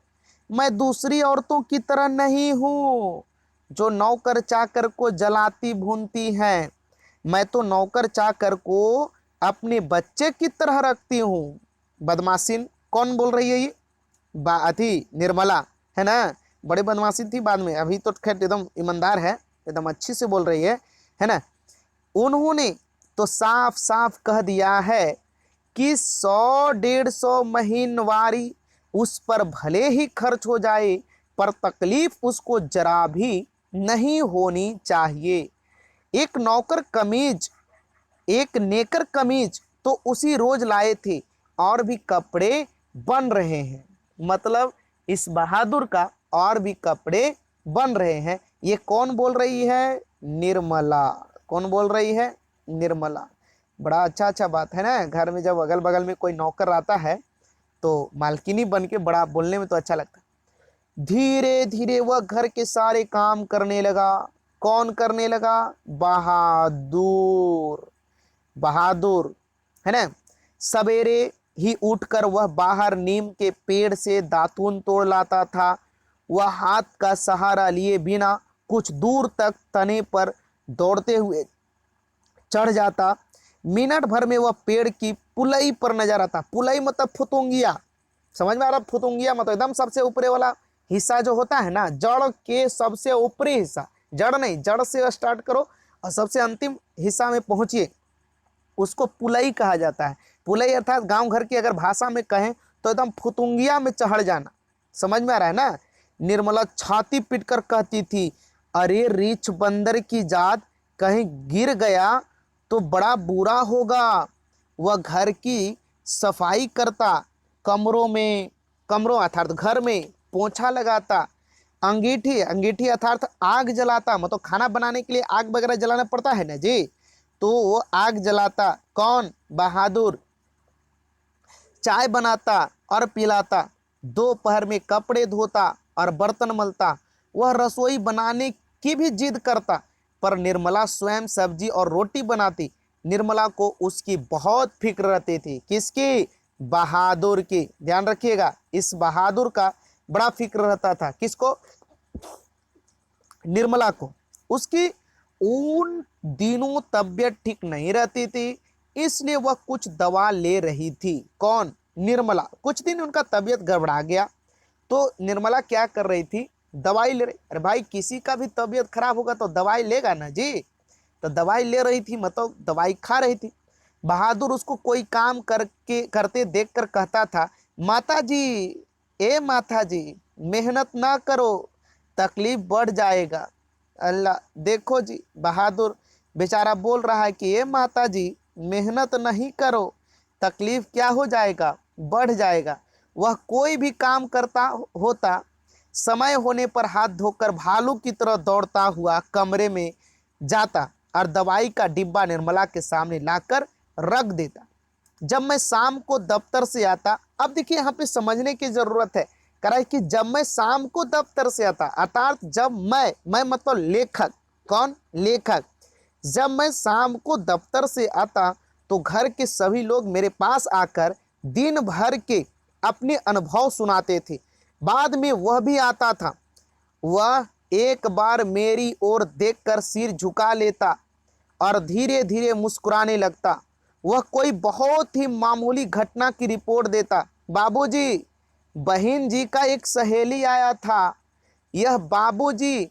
मैं दूसरी औरतों की तरह नहीं हूँ जो नौकर चाकर को जलाती भूनती हैं। मैं तो नौकर चाकर को अपने बच्चे की तरह रखती हूँ। बदमाशीन कौन बोल रही है ये? थी निर्मला, है ना। बड़े बदमाशीन थी बाद में, अभी तो खैर एकदम ईमानदार है, एकदम अच्छी से बोल रही है ना। उन्होंने तो साफ साफ कह दिया है कि 100-150 महीनवारी उस पर भले ही खर्च हो जाए, पर तकलीफ उसको जरा भी नहीं होनी चाहिए। एक नौकर कमीज, एक नेकर कमीज तो उसी रोज लाए थे, और भी कपड़े बन रहे हैं। मतलब इस बहादुर का और भी कपड़े बन रहे हैं। ये कौन बोल रही है? निर्मला। कौन बोल रही है? निर्मला। बड़ा अच्छा बात है ना, घर में जब अगल बगल में कोई नौकर आता है तो मालकिनी बन के बड़ा बोलने में तो अच्छा लगता है। धीरे धीरे वह घर के सारे काम करने लगा। कौन करने लगा? बहादुर। बहादुर, है ना। सवेरे ही उठकर वह बाहर नीम के पेड़ से दातून तोड़ लाता था। वह हाथ का सहारा लिए बिना कुछ दूर तक तने पर दौड़ते हुए चढ़ जाता। मिनट भर में वह पेड़ की पुलई पर नजर आता। पुलई मतलब फुतुंगिया, समझ में आ रहा? फुतुंगिया मतलब एकदम सबसे ऊपरे वाला हिस्सा जो होता है ना, जड़ के सबसे ऊपरी हिस्सा, जड़ नहीं, जड़ से स्टार्ट करो और सबसे अंतिम हिस्सा में पहुंचिए, उसको पुलई कहा जाता है। पुलई अर्थात गांव घर की अगर भाषा में कहें तो एकदम फुतुंगिया में चढ़ जाना। समझ में आ रहा है ना। निर्मला छाती पीटकर कहती थी, अरे रीछ बंदर की जात, कहीं गिर गया तो बड़ा बुरा होगा। वह घर की सफाई करता, कमरों अर्थात घर में पोछा लगाता, अंगीठी, अंगीठी अर्थात आग जलाता, मतलब खाना बनाने के लिए आग वगैरह जलाना पड़ता है ना जी, तो वो आग जलाता। कौन? बहादुर। चाय बनाता और पिलाता, दोपहर में कपड़े धोता और बर्तन मलता। वह रसोई बनाने की भी जिद करता, पर निर्मला स्वयं सब्जी और रोटी बनाती। निर्मला को उसकी बहुत फिक्र रहती थी। किसकी? बहादुर की। ध्यान रखिएगा, इस बहादुर का बड़ा फिक्र रहता था। किसको? निर्मला को। उसकी उन दिनों तबीयत ठीक नहीं रहती थी, इसलिए वह कुछ दवा ले रही थी। कौन? निर्मला। कुछ दिन उनका तबीयत गड़बड़ा गया तो निर्मला क्या कर रही थी? दवाई ले रही। अरे भाई, किसी का भी तबीयत खराब होगा तो दवाई लेगा ना जी, तो दवाई ले रही थी, मतलब दवाई खा रही थी। बहादुर उसको कोई काम करके करते देखकर कहता था, माता जी, ए माता जी, मेहनत ना करो, तकलीफ बढ़ जाएगा। अल्लाह, देखो जी, बहादुर बेचारा बोल रहा है कि ए माता जी, मेहनत नहीं करो, तकलीफ क्या हो जाएगा? बढ़ जाएगा। वह कोई भी काम करता होता, समय होने पर हाथ धोकर भालू की तरह दौड़ता हुआ कमरे में जाता और दवाई का डिब्बा निर्मला के सामने लाकर रख देता। जब मैं शाम को दफ्तर से आता, अब देखिए यहाँ पे समझने की जरूरत है, कह रहा है कि जब मैं शाम को दफ्तर से आता, अर्थात जब मैं मतलब लेखक। कौन? लेखक। जब मैं शाम को दफ्तर से आता तो घर के सभी लोग मेरे पास आकर दिन भर के अपने अनुभव सुनाते थे। बाद में वह भी आता था। वह एक बार मेरी ओर देखकर सिर झुका लेता और धीरे धीरे मुस्कुराने लगता। वह कोई बहुत ही मामूली घटना की रिपोर्ट देता। बाबूजी, बहन जी का एक सहेली आया था। यह बाबूजी,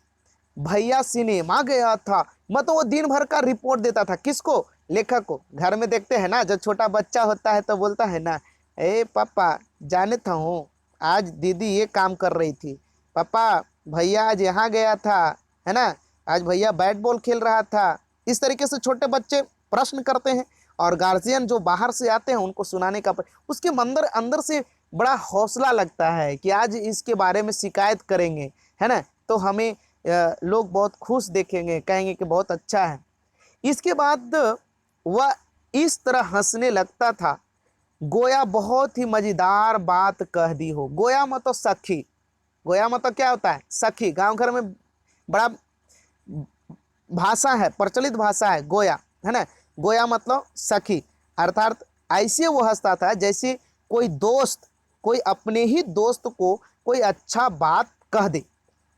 भैया सिनेमा गया था। मतलब वो दिन भर का रिपोर्ट देता था। किसको? लेखक को। घर में देखते हैं ना, जब छोटा बच्चा होता है तो बोलता है ना, ए पापा, जाने था हूँ आज दीदी ये काम कर रही थी, पापा भैया आज यहाँ गया था, है ना, आज भैया बैट बॉल खेल रहा था। इस तरीके से छोटे बच्चे प्रश्न करते हैं और गार्जियन जो बाहर से आते हैं उनको सुनाने का उसके अंदर अंदर से बड़ा हौसला लगता है कि आज इसके बारे में शिकायत करेंगे, है ना, तो हमें लोग बहुत खुश देखेंगे, कहेंगे कि बहुत अच्छा है। इसके बाद वह इस तरह हंसने लगता था गोया बहुत ही मजेदार बात कह दी हो। गोया मतलब सखी। गोया मतलब क्या होता है? सखी। गांव घर में बड़ा भाषा है, प्रचलित भाषा है गोया, है ना। गोया मतलब सखी, अर्थात ऐसे वो हंसता था जैसे कोई दोस्त, कोई अपने ही दोस्त को कोई अच्छा बात कह दे।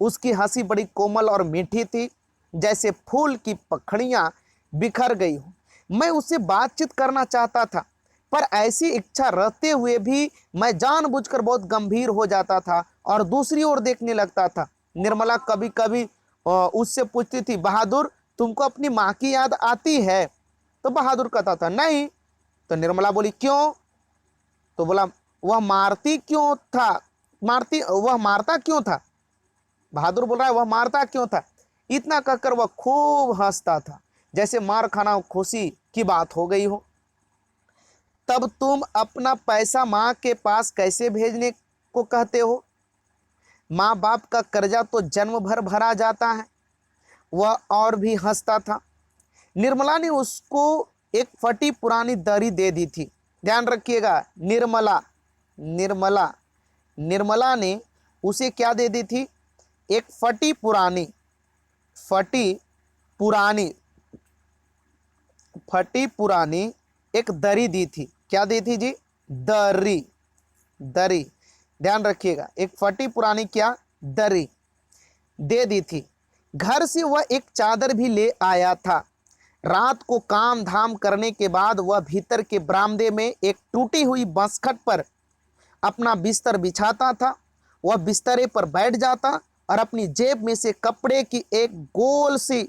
उसकी हंसी बड़ी कोमल और मीठी थी, जैसे फूल की पखड़ियां बिखर गई हो। मैं उससे बातचीत करना चाहता था, पर ऐसी इच्छा रहते हुए भी मैं जानबूझकर बहुत गंभीर हो जाता था और दूसरी ओर देखने लगता था। निर्मला कभी कभी उससे पूछती थी, बहादुर तुमको अपनी माँ की याद आती है? तो बहादुर कहता था नहीं। तो निर्मला बोली क्यों? तो बोला वह मारती क्यों था, वह मारता क्यों था? बहादुर बोल रहा है वह मारता क्यों था? इतना कहकर वह खूब हंसता था, जैसे मार खाना खुशी की बात हो गई हो। तब तुम अपना पैसा माँ के पास कैसे भेजने को कहते हो? माँ बाप का कर्जा तो जन्म भर भरा जाता है। वह और भी हंसता था। निर्मला ने उसको एक फटी पुरानी दरी दे दी थी। ध्यान रखिएगा, निर्मला निर्मला निर्मला ने उसे क्या दे दी थी? एक फटी पुरानी फटी पुरानी एक दरी दी थी। क्या दी थी जी? दरी। दरी, ध्यान रखिएगा, एक फटी पुरानी क्या? दरी दे दी थी। घर से वह एक चादर भी ले आया था। रात को काम धाम करने के बाद वह भीतर के बरामदे में एक टूटी हुई बांसखट पर अपना बिस्तर बिछाता था। वह बिस्तरे पर बैठ जाता और अपनी जेब में से कपड़े की एक गोल सी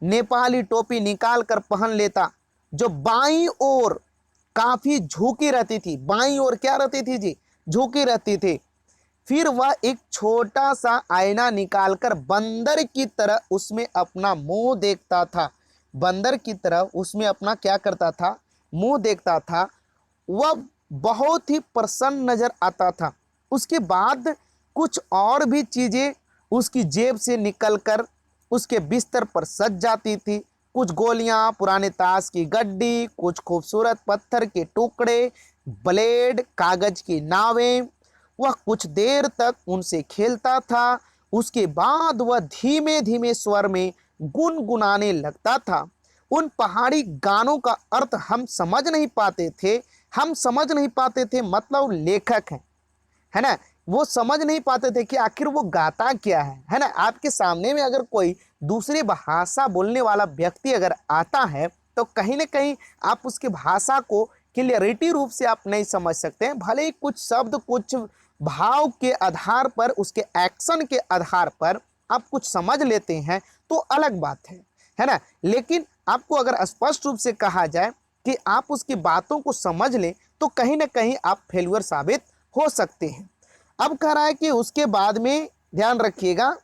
नेपाली टोपी निकाल कर पहन लेता, जो बाईं ओर काफी झुकी रहती थी। बाईं ओर क्या रहती थी जी? झुकी रहती थी। फिर वह एक छोटा सा आईना निकालकर बंदर की तरह उसमें अपना मुंह देखता था। बंदर की तरह उसमें अपना क्या करता था? मुंह देखता था। वह बहुत ही प्रसन्न नजर आता था। उसके बाद कुछ और भी चीजें उसकी जेब से निकलकर उसके बिस्तर पर सज जाती थी। कुछ गोलियां, पुराने ताश की गड्डी, कुछ खूबसूरत पत्थर के टुकड़े, ब्लेड, कागज की नावें। वह कुछ देर तक उनसे खेलता था। उसके बाद वह धीमे धीमे स्वर में गुनगुनाने लगता था। उन पहाड़ी गानों का अर्थ हम समझ नहीं पाते थे। हम समझ नहीं पाते थे मतलब लेखक है ना, वो समझ नहीं पाते थे कि आखिर वो गाता क्या है ना। आपके सामने में अगर कोई दूसरी भाषा बोलने वाला व्यक्ति अगर आता है तो कहीं ना कहीं आप उसकी भाषा को क्लियरिटी रूप से आप नहीं समझ सकते हैं। भले ही कुछ शब्द, कुछ भाव के आधार पर, उसके एक्शन के आधार पर आप कुछ समझ लेते हैं तो अलग बात है ना। लेकिन आपको अगर स्पष्ट रूप से कहा जाए कि आप उसकी बातों को समझ लें तो कहीं ना कहीं आप फेल्यूर साबित हो सकते हैं। अब कह रहा है कि उसके बाद में ध्यान रखिएगा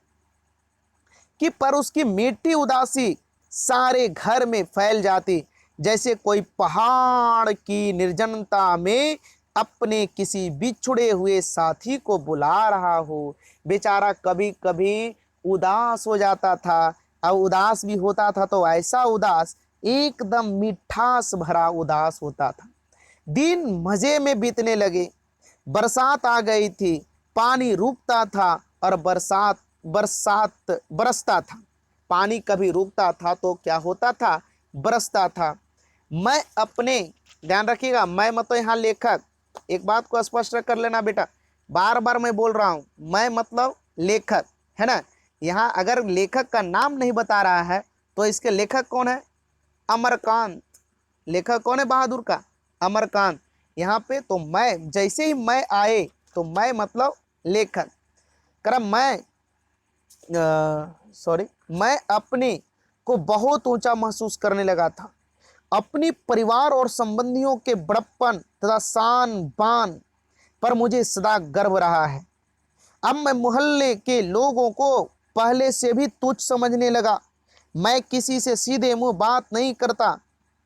कि पर उसकी मीठी उदासी सारे घर में फैल जाती, जैसे कोई पहाड़ की निर्जनता में अपने किसी बिछुड़े हुए साथी को बुला रहा हो। बेचारा कभी कभी उदास हो जाता था। अब उदास भी होता था तो ऐसा उदास, एकदम मिठास भरा उदास होता था। दिन मजे में बीतने लगे। बरसात आ गई थी। पानी रुकता था और बरसात बरसात बरसता था। पानी कभी रुकता था तो क्या होता था? बरसता था। मैं अपने, ध्यान रखिएगा, मैं मतलब यहाँ लेखक, एक बात को स्पष्ट कर लेना बेटा, बार बार मैं बोल रहा हूँ, मैं मतलब लेखक, है ना। यहाँ अगर लेखक का नाम नहीं बता रहा है तो इसके लेखक कौन है? अमरकांत। लेखक कौन है बहादुर का? अमरकांत। यहाँ पे तो मैं, जैसे ही मैं आए तो मैं मतलब लेखक कर, मैं सॉरी, मैं अपने को बहुत ऊंचा महसूस करने लगा था। अपनी परिवार और संबंधियों के बड़प्पन तथा शान बान पर मुझे सदा गर्व रहा है। अब मैं मोहल्ले के लोगों को पहले से भी तुच्छ समझने लगा। मैं किसी से सीधे मुंह बात नहीं करता।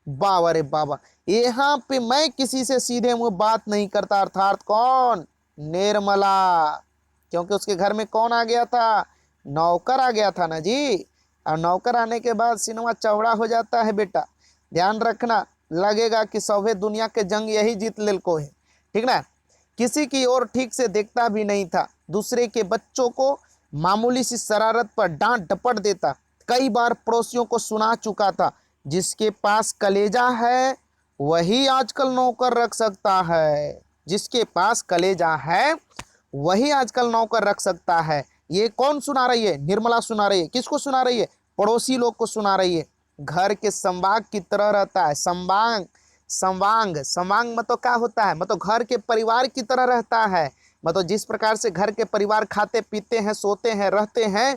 बाबा रे बाबा, यहाँ पे मैं किसी से सीधे मुंह बात नहीं करता, अर्थात कौन? निर्मला। क्योंकि उसके घर में कौन आ गया था? नौकर आ गया था ना जी। और नौकर आने के बाद सिनेमा चौड़ा हो जाता है बेटा, ध्यान रखना। लगेगा कि सौभे दुनिया के जंग यही जीत लेल को है, ठीक ना। किसी की ओर ठीक से देखता भी नहीं था। दूसरे के बच्चों को मामूली सी शरारत पर डांट डपट देता। कई बार पड़ोसियों को सुना चुका था, जिसके पास कलेजा है वही आजकल नौकर रख सकता है। जिसके पास कलेजा है वही आजकल नौकर रख सकता है। ये कौन सुना रही है? निर्मला सुना रही है। किसको सुना रही है? पड़ोसी लोग को सुना रही है। घर के संबाग की तरह रहता है। संबाग संवांग, संवांग मतलब क्या होता है, मतलब घर के परिवार की तरह रहता है। मतलब जिस प्रकार से घर के परिवार खाते पीते हैं, सोते हैं, रहते हैं,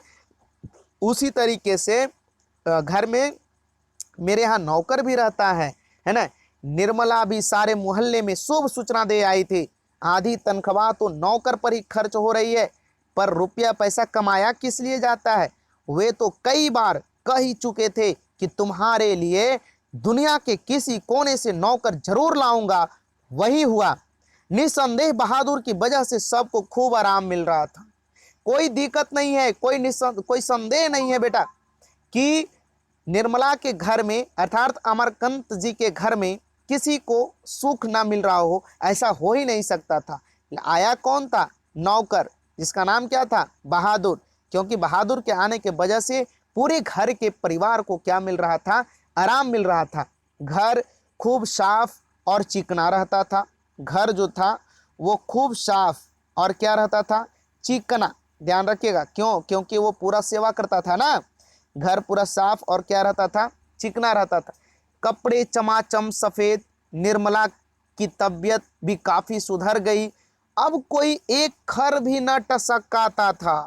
उसी तरीके से घर में मेरे यहाँ नौकर भी रहता है ना। निर्मला भी सारे मोहल्ले में शुभ सूचना दे आई थी, आधी तनख्वाह तो नौकर पर ही खर्च हो रही है, पर रुपया पैसा कमाया किस लिए जाता है। वे तो कई बार कह ही चुके थे कि तुम्हारे लिए दुनिया के किसी कोने से नौकर जरूर लाऊंगा। वही हुआ। निसंदेह बहादुर की वजह से सबको खूब आराम मिल रहा था। कोई दिक्कत नहीं है, कोई संदेह नहीं है बेटा कि निर्मला के घर में अर्थात अमरकांत जी के घर में किसी को सुख ना मिल रहा हो, ऐसा हो ही नहीं सकता था। आया कौन था? नौकर, जिसका नाम क्या था? बहादुर। क्योंकि बहादुर के आने के वजह से पूरे घर के परिवार को क्या मिल रहा था? आराम मिल रहा था। घर खूब साफ और चिकना रहता था। घर जो था वो खूब साफ और क्या रहता था? चिकना। ध्यान रखिएगा, क्यों? क्योंकि वो पूरा सेवा करता था ना। घर पूरा साफ और क्या रहता था? चिकना रहता था। कपड़े चमाचम सफेद। निर्मला की तबीयत भी काफी सुधर गई। अब कोई एक खर भी न टसकाता था।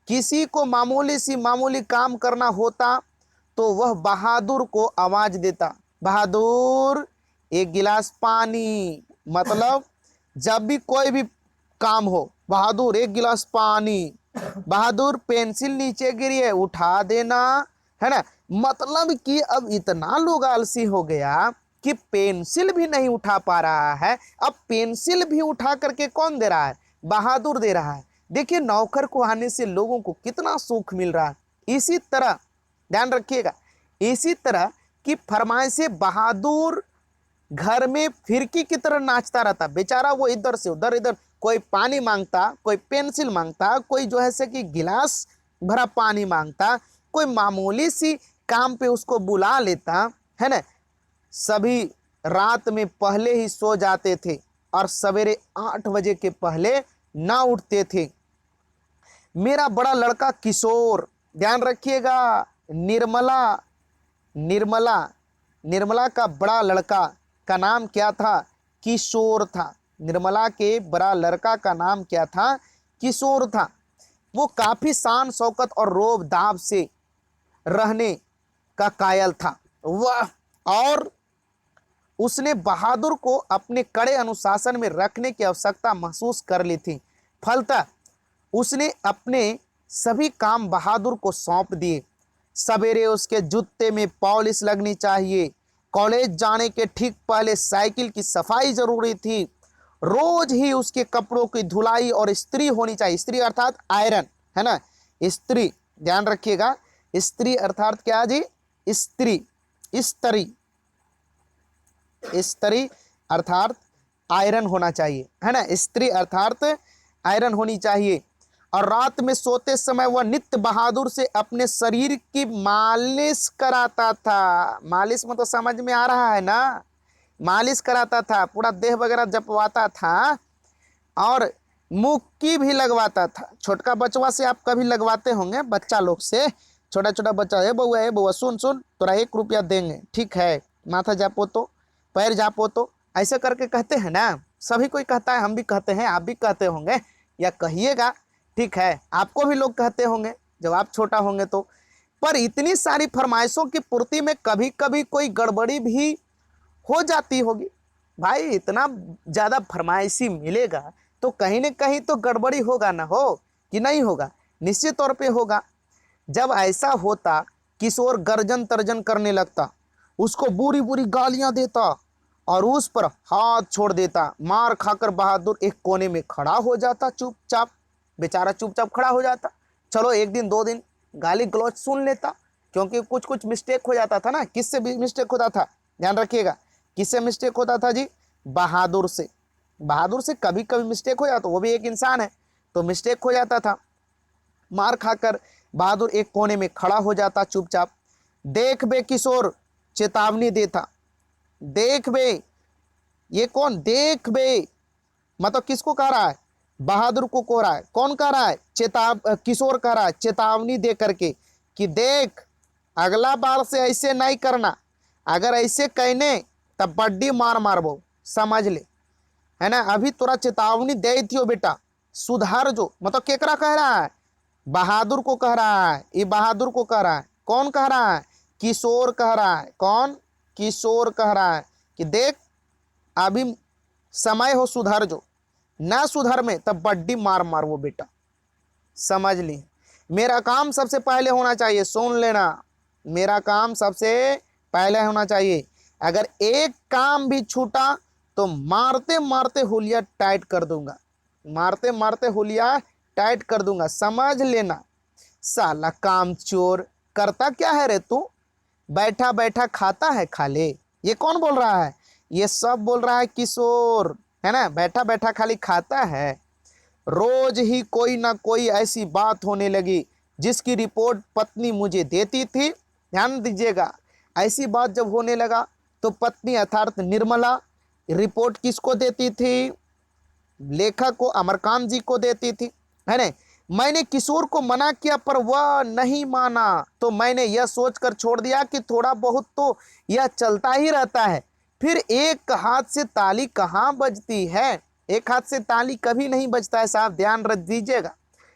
किसी को मामूली काम करना होता तो वह बहादुर को आवाज देता, बहादुर एक गिलास पानी। मतलब जब भी कोई भी काम हो, बहादुर एक गिलास पानी, बहादुर पेंसिल नीचे गिरी है उठा देना, है ना। मतलब कि अब इतना लोग आलसी हो गया कि पेंसिल भी नहीं उठा पा रहा है। अब पेंसिल भी उठा करके कौन दे रहा है? बहादुर दे रहा है। देखिए नौकर को आने से लोगों को कितना सुख मिल रहा है। इसी तरह ध्यान रखिएगा, इसी तरह की फरमाइशें बहादुर घर में फिरकी की तरह नाचता रहता। बेचारा वो इधर से उधर, इधर कोई पानी मांगता, कोई पेंसिल मांगता, कोई जो है से कि गिलास भरा पानी मांगता, कोई मामूली सी काम पे उसको बुला लेता, है ना। सभी रात में पहले ही सो जाते थे और सवेरे 8 बजे के पहले ना उठते थे। मेरा बड़ा लड़का किशोर, ध्यान रखिएगा, निर्मला निर्मला निर्मला का बड़ा लड़का का नाम क्या था? किशोर था। निर्मला के बड़ा लड़का का नाम क्या था? किशोर था। वो काफी शान शौकत और रोब दाब से रहने का कायल था वह, और उसने बहादुर को अपने कड़े अनुशासन में रखने की आवश्यकता महसूस कर ली थी। फलतः उसने अपने सभी काम बहादुर को सौंप दिए। सवेरे उसके जूते में पॉलिश लगनी चाहिए। कॉलेज जाने के ठीक पहले साइकिल की सफाई जरूरी थी। रोज ही उसके कपड़ों की धुलाई और इस्त्री होनी चाहिए। इस्त्री अर्थात आयरन, है ना। इस्त्री, ध्यान रखिएगा, इस्त्री अर्थात क्या जी? इस्त्री, इस्त्री, इस्त्री अर्थात आयरन होना चाहिए, है ना। इस्त्री अर्थात आयरन होनी चाहिए। और रात में सोते समय वह नित्य बहादुर से अपने शरीर की मालिश कराता था। मालिश मतलब समझ में आ रहा है ना? मालिश कराता था, पूरा देह वगैरह जपवाता था और मुक्की भी लगवाता था। छोटका बचवा से आप कभी लगवाते होंगे, बच्चा लोग से, छोटा छोटा बच्चा, ए बउआ सुन सुन, तोरा 1 रुपया देंगे, ठीक है, माथा जापो तो, पैर जापो तो, ऐसे करके कहते हैं ना। सभी कोई कहता है, हम भी कहते हैं, आप भी कहते होंगे या कहिएगा, ठीक है, आपको भी लोग कहते होंगे जब आप छोटा होंगे तो। पर इतनी सारी फरमाइशों की पूर्ति में कभी कभी कोई गड़बड़ी भी हो जाती होगी। भाई इतना ज़्यादा फरमाइशी मिलेगा तो कहीं न कहीं तो गड़बड़ी होगा ना, हो कि नहीं होगा? निश्चित तौर पे होगा। जब ऐसा होता, किशोर गर्जन तर्जन करने लगता, उसको बुरी बुरी गालियां देता और उस पर हाथ छोड़ देता। मार खाकर बहादुर एक कोने में खड़ा हो जाता चुपचाप। बेचारा चुपचाप खड़ा हो जाता। चलो 1 दिन 2 दिन गाली गलौज सुन लेता, क्योंकि कुछ कुछ मिस्टेक हो जाता था ना। किससे भी मिस्टेक होता था? ध्यान रखिएगा, किससे मिस्टेक होता था जी? बहादुर से। बहादुर से कभी कभी मिस्टेक हो जाता, वो भी एक इंसान है, तो मिस्टेक हो जाता था। मार खाकर बहादुर एक कोने में खड़ा हो जाता चुपचाप। देख बे किशोर, चेतावनी देता। देख बे, ये कौन? देख बे मतलब किसको कह रहा है? बहादुर को कह रहा है। कौन कह रहा है? किशोर कह रहा है, चेतावनी दे करके कि देख, अगला बार से ऐसे नहीं करना। अगर ऐसे कहने तब बड्डी मार मारबो, समझ ले, है ना। अभी तोरा चेतावनी दे थी बेटा, सुधार जो, मतलब केकरा कह रहा है, बहादुर को कह रहा है, ये बहादुर को कह रहा है। कौन कह रहा है, किशोर कह रहा है। कौन, किशोर कह रहा है कि देख अभी समय हो, सुधर जो, ना सुधर में तब बड्डी मार मार वो बेटा, समझ ली। मेरा काम सबसे पहले होना चाहिए, सुन लेना, मेरा काम सबसे पहले होना चाहिए। अगर एक काम भी छूटा तो मारते मारते हुलिया टाइट कर दूंगा, मारते मारते हुलिया टाइट कर दूंगा, समझ लेना। साला काम चोर, करता क्या है रे तू, बैठा बैठा खाता है खाले। ये कौन बोल रहा है, ये सब बोल रहा है किशोर, है ना। बैठा बैठा खाली खाता है। रोज ही कोई ना कोई ऐसी बात होने लगी जिसकी रिपोर्ट पत्नी मुझे देती थी। ध्यान दीजिएगा, ऐसी बात जब होने लगा तो पत्नी अर्थात निर्मला रिपोर्ट किसको देती थी, लेखक को, अमरकांत जी को देती थी, है ना। मैंने किशोर को मना किया पर वह नहीं माना, तो मैंने यह सोचकर छोड़ दिया कि थोड़ा बहुत तो यह चलता ही रहता है। फिर एक हाथ से ताली कहाँ बजती है, एक हाथ से ताली कभी नहीं बजता है साहब, ध्यान रख दीजिएगा।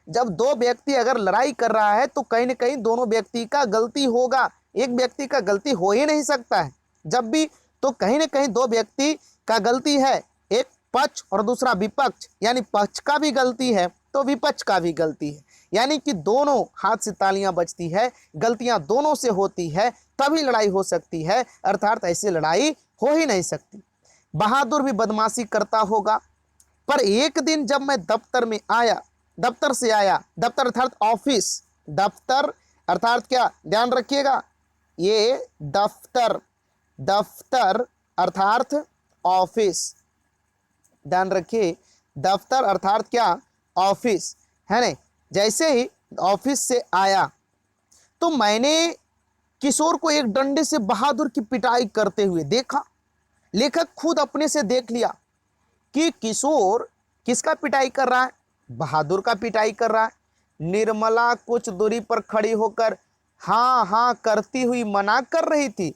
जब दो व्यक्ति अगर लड़ाई कर रहा है तो कहीं ना कहीं दोनों व्यक्ति का गलती होगा, एक व्यक्ति का गलती हो ही नहीं सकता है जब भी, तो कहीं ना कहीं दो व्यक्ति का गलती है, एक पक्ष और दूसरा विपक्ष, यानी पक्ष का भी गलती है तो विपक्ष का भी गलती है, यानी कि दोनों हाथ से तालियां बजती है, गलतियां दोनों से होती है, तभी लड़ाई हो सकती है, अर्थात ऐसे लड़ाई हो ही नहीं सकती। बहादुर भी बदमाशी करता होगा, पर एक दिन जब मैं दफ्तर में आया, दफ्तर से आया, दफ्तर अर्थात ऑफिस, दफ्तर अर्थात क्या, ध्यान रखिएगा, ये दफ्तर, दफ्तर अर्थात ऑफिस, ध्यान रखिए, दफ्तर अर्थात क्या, ऑफिस, है ना। जैसे ही ऑफिस से आया तो मैंने किशोर को एक डंडे से बहादुर की पिटाई करते हुए देखा। लेखक खुद अपने से देख लिया कि किशोर किसका पिटाई कर रहा है, बहादुर का पिटाई कर रहा है। निर्मला कुछ दूरी पर खड़ी होकर हाँ हाँ करती हुई मना कर रही थी।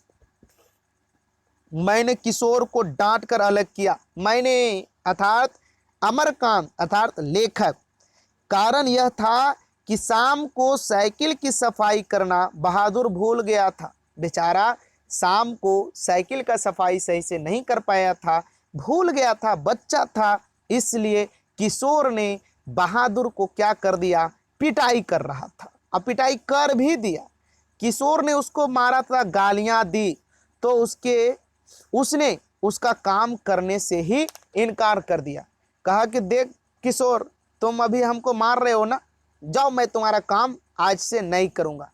मैंने किशोर को डांट कर अलग किया, मैंने अर्थात अमरकांत अर्थात लेखक। कारण यह था कि शाम को साइकिल की सफाई करना बहादुर भूल गया था, बेचारा शाम को साइकिल का सफाई सही से नहीं कर पाया था, भूल गया था, बच्चा था, इसलिए किशोर ने बहादुर को क्या कर दिया, पिटाई कर रहा था। अब पिटाई कर भी दिया, किशोर ने उसको मारा था, गालियां दी, तो उसने उसका काम करने से ही इनकार कर दिया। कहा कि देख किशोर, तुम अभी हमको मार रहे हो ना, जाओ मैं तुम्हारा काम आज से नहीं करूंगा।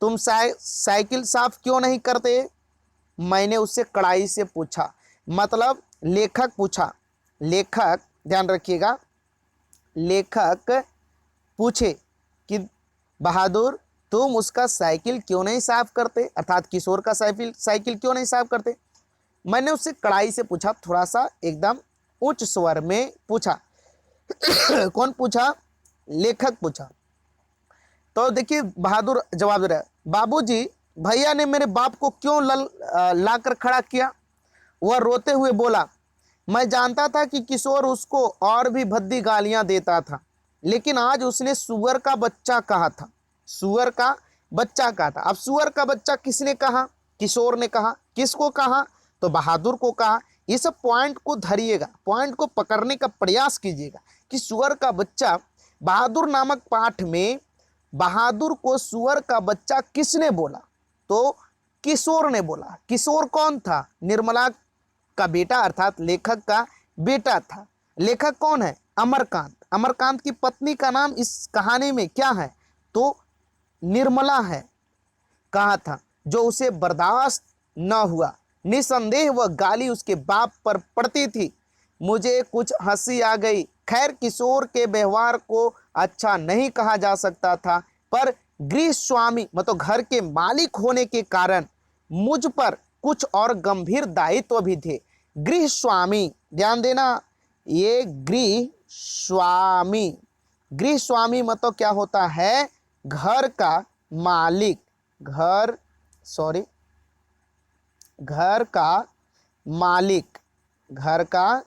तुम साइकिल साफ क्यों नहीं करते, मैंने उससे कड़ाई से पूछा, मतलब लेखक पूछा, लेखक ध्यान रखिएगा, लेखक पूछे कि बहादुर तुम उसका साइकिल क्यों नहीं साफ करते, अर्थात किशोर का साइकिल क्यों नहीं साफ करते। मैंने उससे कड़ाई से पूछा, थोड़ा सा एकदम उच्च स्वर में पूछा। कौन पूछा, लेखक पूछा। तो देखिए बहादुर जवाब दे रहा है, बाबूजी भैया ने मेरे बाप को क्यों लाकर खड़ा किया। वह रोते हुए बोला, मैं जानता था कि किशोर उसको और भी भद्दी गालियां देता था, लेकिन आज उसने सुअर का बच्चा कहा था, सुअर का बच्चा कहा था। अब सुअर का बच्चा किसने कहा, किशोर ने कहा, किसको कहा, तो बहादुर को कहा। ये सब पॉइंट को धरिएगा, पॉइंट को पकड़ने का प्रयास कीजिएगा कि सुअर का बच्चा, बहादुर नामक पाठ में बहादुर को सुअर का बच्चा किसने बोला, तो किशोर ने बोला। किशोर कौन था, निर्मला का बेटा अर्थात लेखक का बेटा था। लेखक कौन है, अमरकांत, अमरकांत की पत्नी का नाम इस कहानी में क्या है, तो निर्मला है। कहा था जो उसे बर्दाश्त न हुआ, निसंदेह वह गाली उसके बाप पर पड़ती थी। मुझे कुछ हंसी आ गई। खैर किशोर के व्यवहार को अच्छा नहीं कहा जा सकता था, पर गृह स्वामी मतलब घर के मालिक होने के कारण मुझ पर कुछ और गंभीर दायित्व भी थे। गृह स्वामी, ध्यान देना, ये गृह स्वामी, गृह स्वामी मतलब क्या होता है, घर का मालिक, घर का मालिक, घर का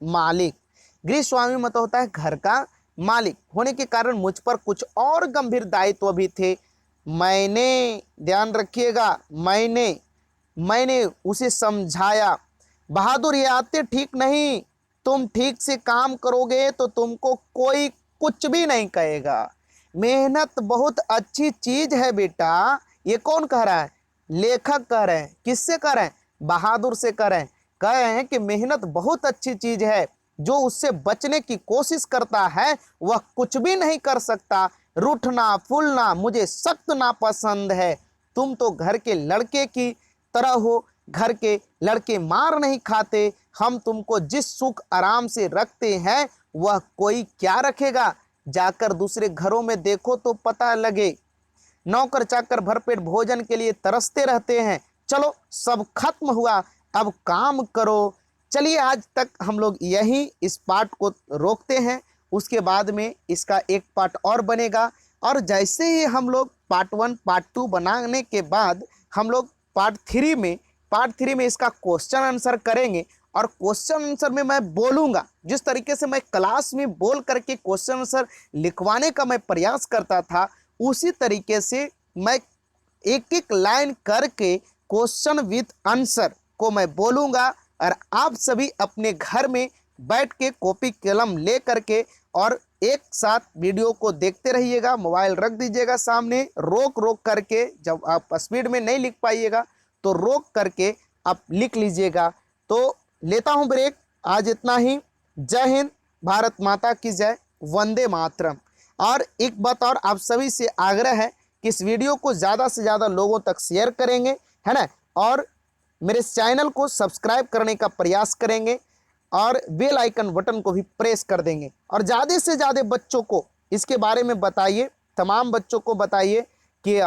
मालिक। गृह स्वामी मतलब होता है घर का मालिक होने के कारण मुझ पर कुछ और गंभीर दायित्व भी थे। मैंने, ध्यान रखिएगा, मैंने उसे समझाया, बहादुर ये आदतें ठीक नहीं, तुम ठीक से काम करोगे तो तुमको कोई कुछ भी नहीं कहेगा। मेहनत बहुत अच्छी चीज है बेटा। ये कौन कह रहा है? लेखक कह रहे हैं। किससे कह रहे हैं? बहादुर से कह रहे हैं। कह रहे हैं कि मेहनत बहुत अच्छी चीज है, जो उससे बचने की कोशिश करता है वह कुछ भी नहीं कर सकता। रूठना फूलना मुझे सख्त नापसंद है। तुम तो घर के लड़के की तरह हो, घर के लड़के मार नहीं खाते। हम तुमको जिस सुख आराम से रखते हैं वह कोई क्या रखेगा? जाकर दूसरे घरों में देखो तो पता लगे। नौकर चाकर भरपेट भोजन के लिए तरसते रहते हैं। चलो सब खत्म हुआ, अब काम करो। चलिए आज तक हम लोग यही इस पार्ट को रोकते हैं, उसके बाद में इसका एक पार्ट और बनेगा। और जैसे ही हम लोग पार्ट 1 पार्ट 2 बनाने के बाद हम लोग पार्ट थ्री में इसका क्वेश्चन आंसर करेंगे। और क्वेश्चन आंसर में मैं बोलूँगा, जिस तरीके से मैं क्लास में बोल करके क्वेश्चन आंसर लिखवाने का मैं प्रयास करता था, उसी तरीके से मैं एक एक लाइन करके क्वेश्चन विथ आंसर को मैं बोलूँगा। और आप सभी अपने घर में बैठ के कॉपी कलम ले करके और एक साथ वीडियो को देखते रहिएगा। मोबाइल रख दीजिएगा सामने, रोक रोक करके, जब आप स्पीड में नहीं लिख पाइएगा तो रोक करके आप लिख लीजिएगा। तो लेता हूं ब्रेक, आज इतना ही। जय हिंद, भारत माता की जय, वंदे मातरम। और एक बात और आप सभी से आग्रह है कि इस वीडियो को ज़्यादा से ज़्यादा लोगों तक शेयर करेंगे, है ना, और मेरे चैनल को सब्सक्राइब करने का प्रयास करेंगे और बेल आइकन बटन को भी प्रेस कर देंगे। और ज़्यादा से ज़्यादा बच्चों को इसके बारे में बताइए, तमाम बच्चों को बताइए कि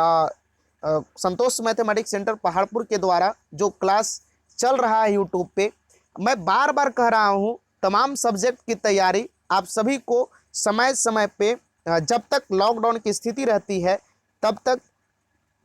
संतोष मैथमेटिक्स सेंटर पहाड़पुर के द्वारा जो क्लास चल रहा है यूट्यूब पे, मैं बार बार कह रहा हूँ, तमाम सब्जेक्ट की तैयारी आप सभी को समय समय पे, जब तक लॉकडाउन की स्थिति रहती है तब तक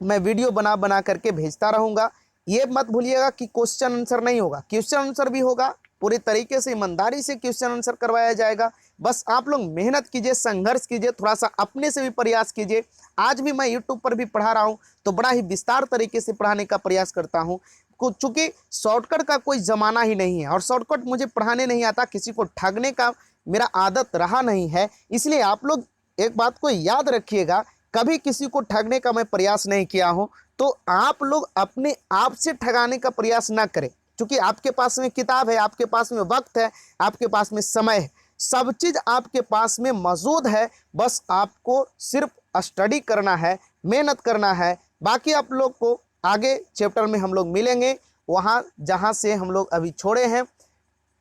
मैं वीडियो बना बना करके भेजता रहूँगा। ये मत भूलिएगा कि क्वेश्चन आंसर नहीं होगा, क्वेश्चन आंसर भी होगा, पूरी तरीके से ईमानदारी से क्वेश्चन आंसर करवाया जाएगा। बस आप लोग मेहनत कीजिए, संघर्ष कीजिए, थोड़ा सा अपने से भी प्रयास कीजिए। आज भी मैं यूट्यूब पर भी पढ़ा रहा हूँ तो बड़ा ही विस्तार तरीके से पढ़ाने का प्रयास करता हूँ, चूँकि शॉर्टकट का कोई ज़माना ही नहीं है और शॉर्टकट मुझे पढ़ाने नहीं आता, किसी को ठगने का मेरा आदत रहा नहीं है। इसलिए आप लोग एक बात को याद रखिएगा, कभी किसी को ठगने का मैं प्रयास नहीं किया हूँ। तो आप लोग अपने आप से ठगाने का प्रयास ना करें, क्योंकि आपके पास में किताब है, आपके पास में वक्त है, आपके पास में समय है, सब चीज़ आपके पास में मौजूद है। बस आपको सिर्फ स्टडी करना है, मेहनत करना है। बाकी आप लोग को आगे चैप्टर में हम लोग मिलेंगे, वहाँ जहाँ से हम लोग अभी छोड़े हैं।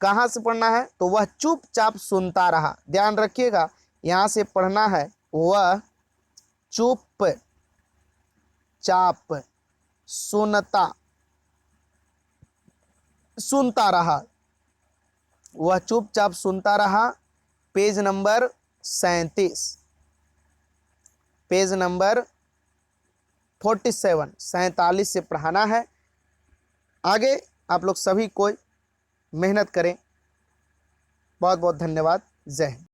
कहाँ से पढ़ना है? तो वह चुपचाप सुनता रहा, ध्यान रखिएगा, यहाँ से पढ़ना है, वह चुप चाप सुनता रहा, वह चुपचाप सुनता रहा। पेज नंबर 37, पेज नंबर 47 से पढ़ाना है। आगे आप लोग सभी कोई मेहनत करें। बहुत बहुत धन्यवाद। जय हिंद।